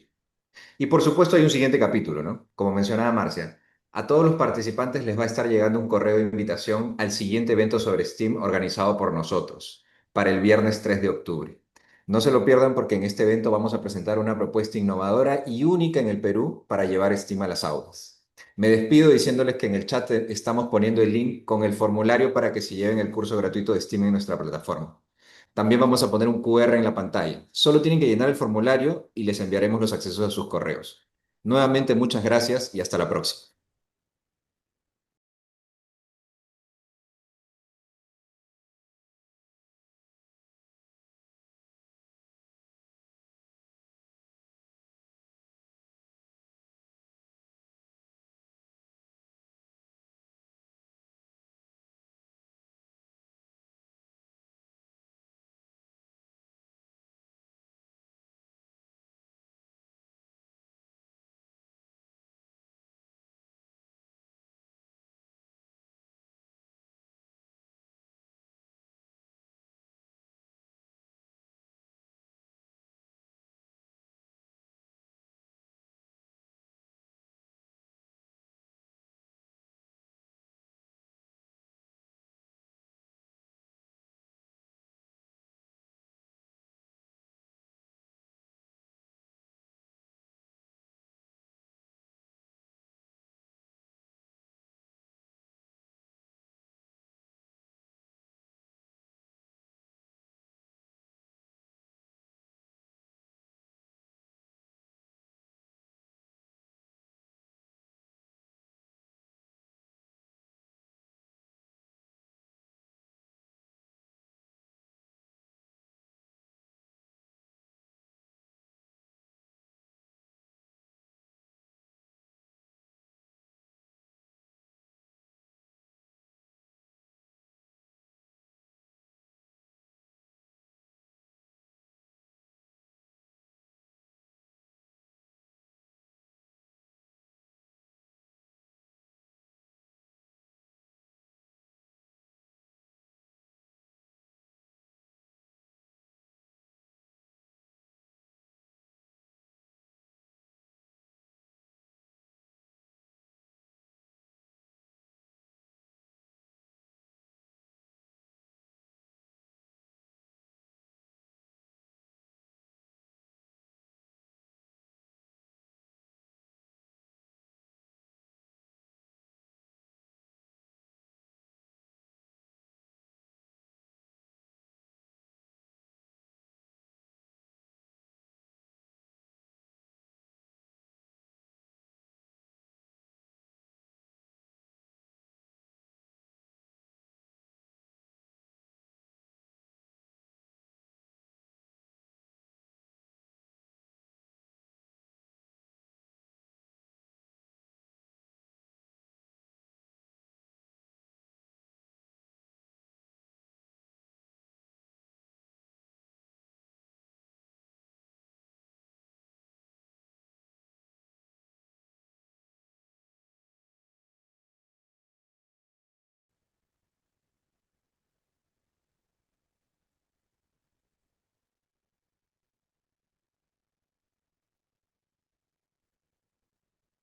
Y por supuesto hay un siguiente capítulo, ¿no? Como mencionaba Marcia, a todos los participantes les va a estar llegando un correo de invitación al siguiente evento sobre STEAM organizado por nosotros, para el viernes 3 de octubre. No se lo pierdan porque en este evento vamos a presentar una propuesta innovadora y única en el Perú para llevar STEAM a las aulas. Me despido diciéndoles que en el chat estamos poniendo el link con el formulario para que se lleven el curso gratuito de STEAM en nuestra plataforma. También vamos a poner un QR en la pantalla. Solo tienen que llenar el formulario y les enviaremos los accesos a sus correos. Nuevamente, muchas gracias y hasta la próxima.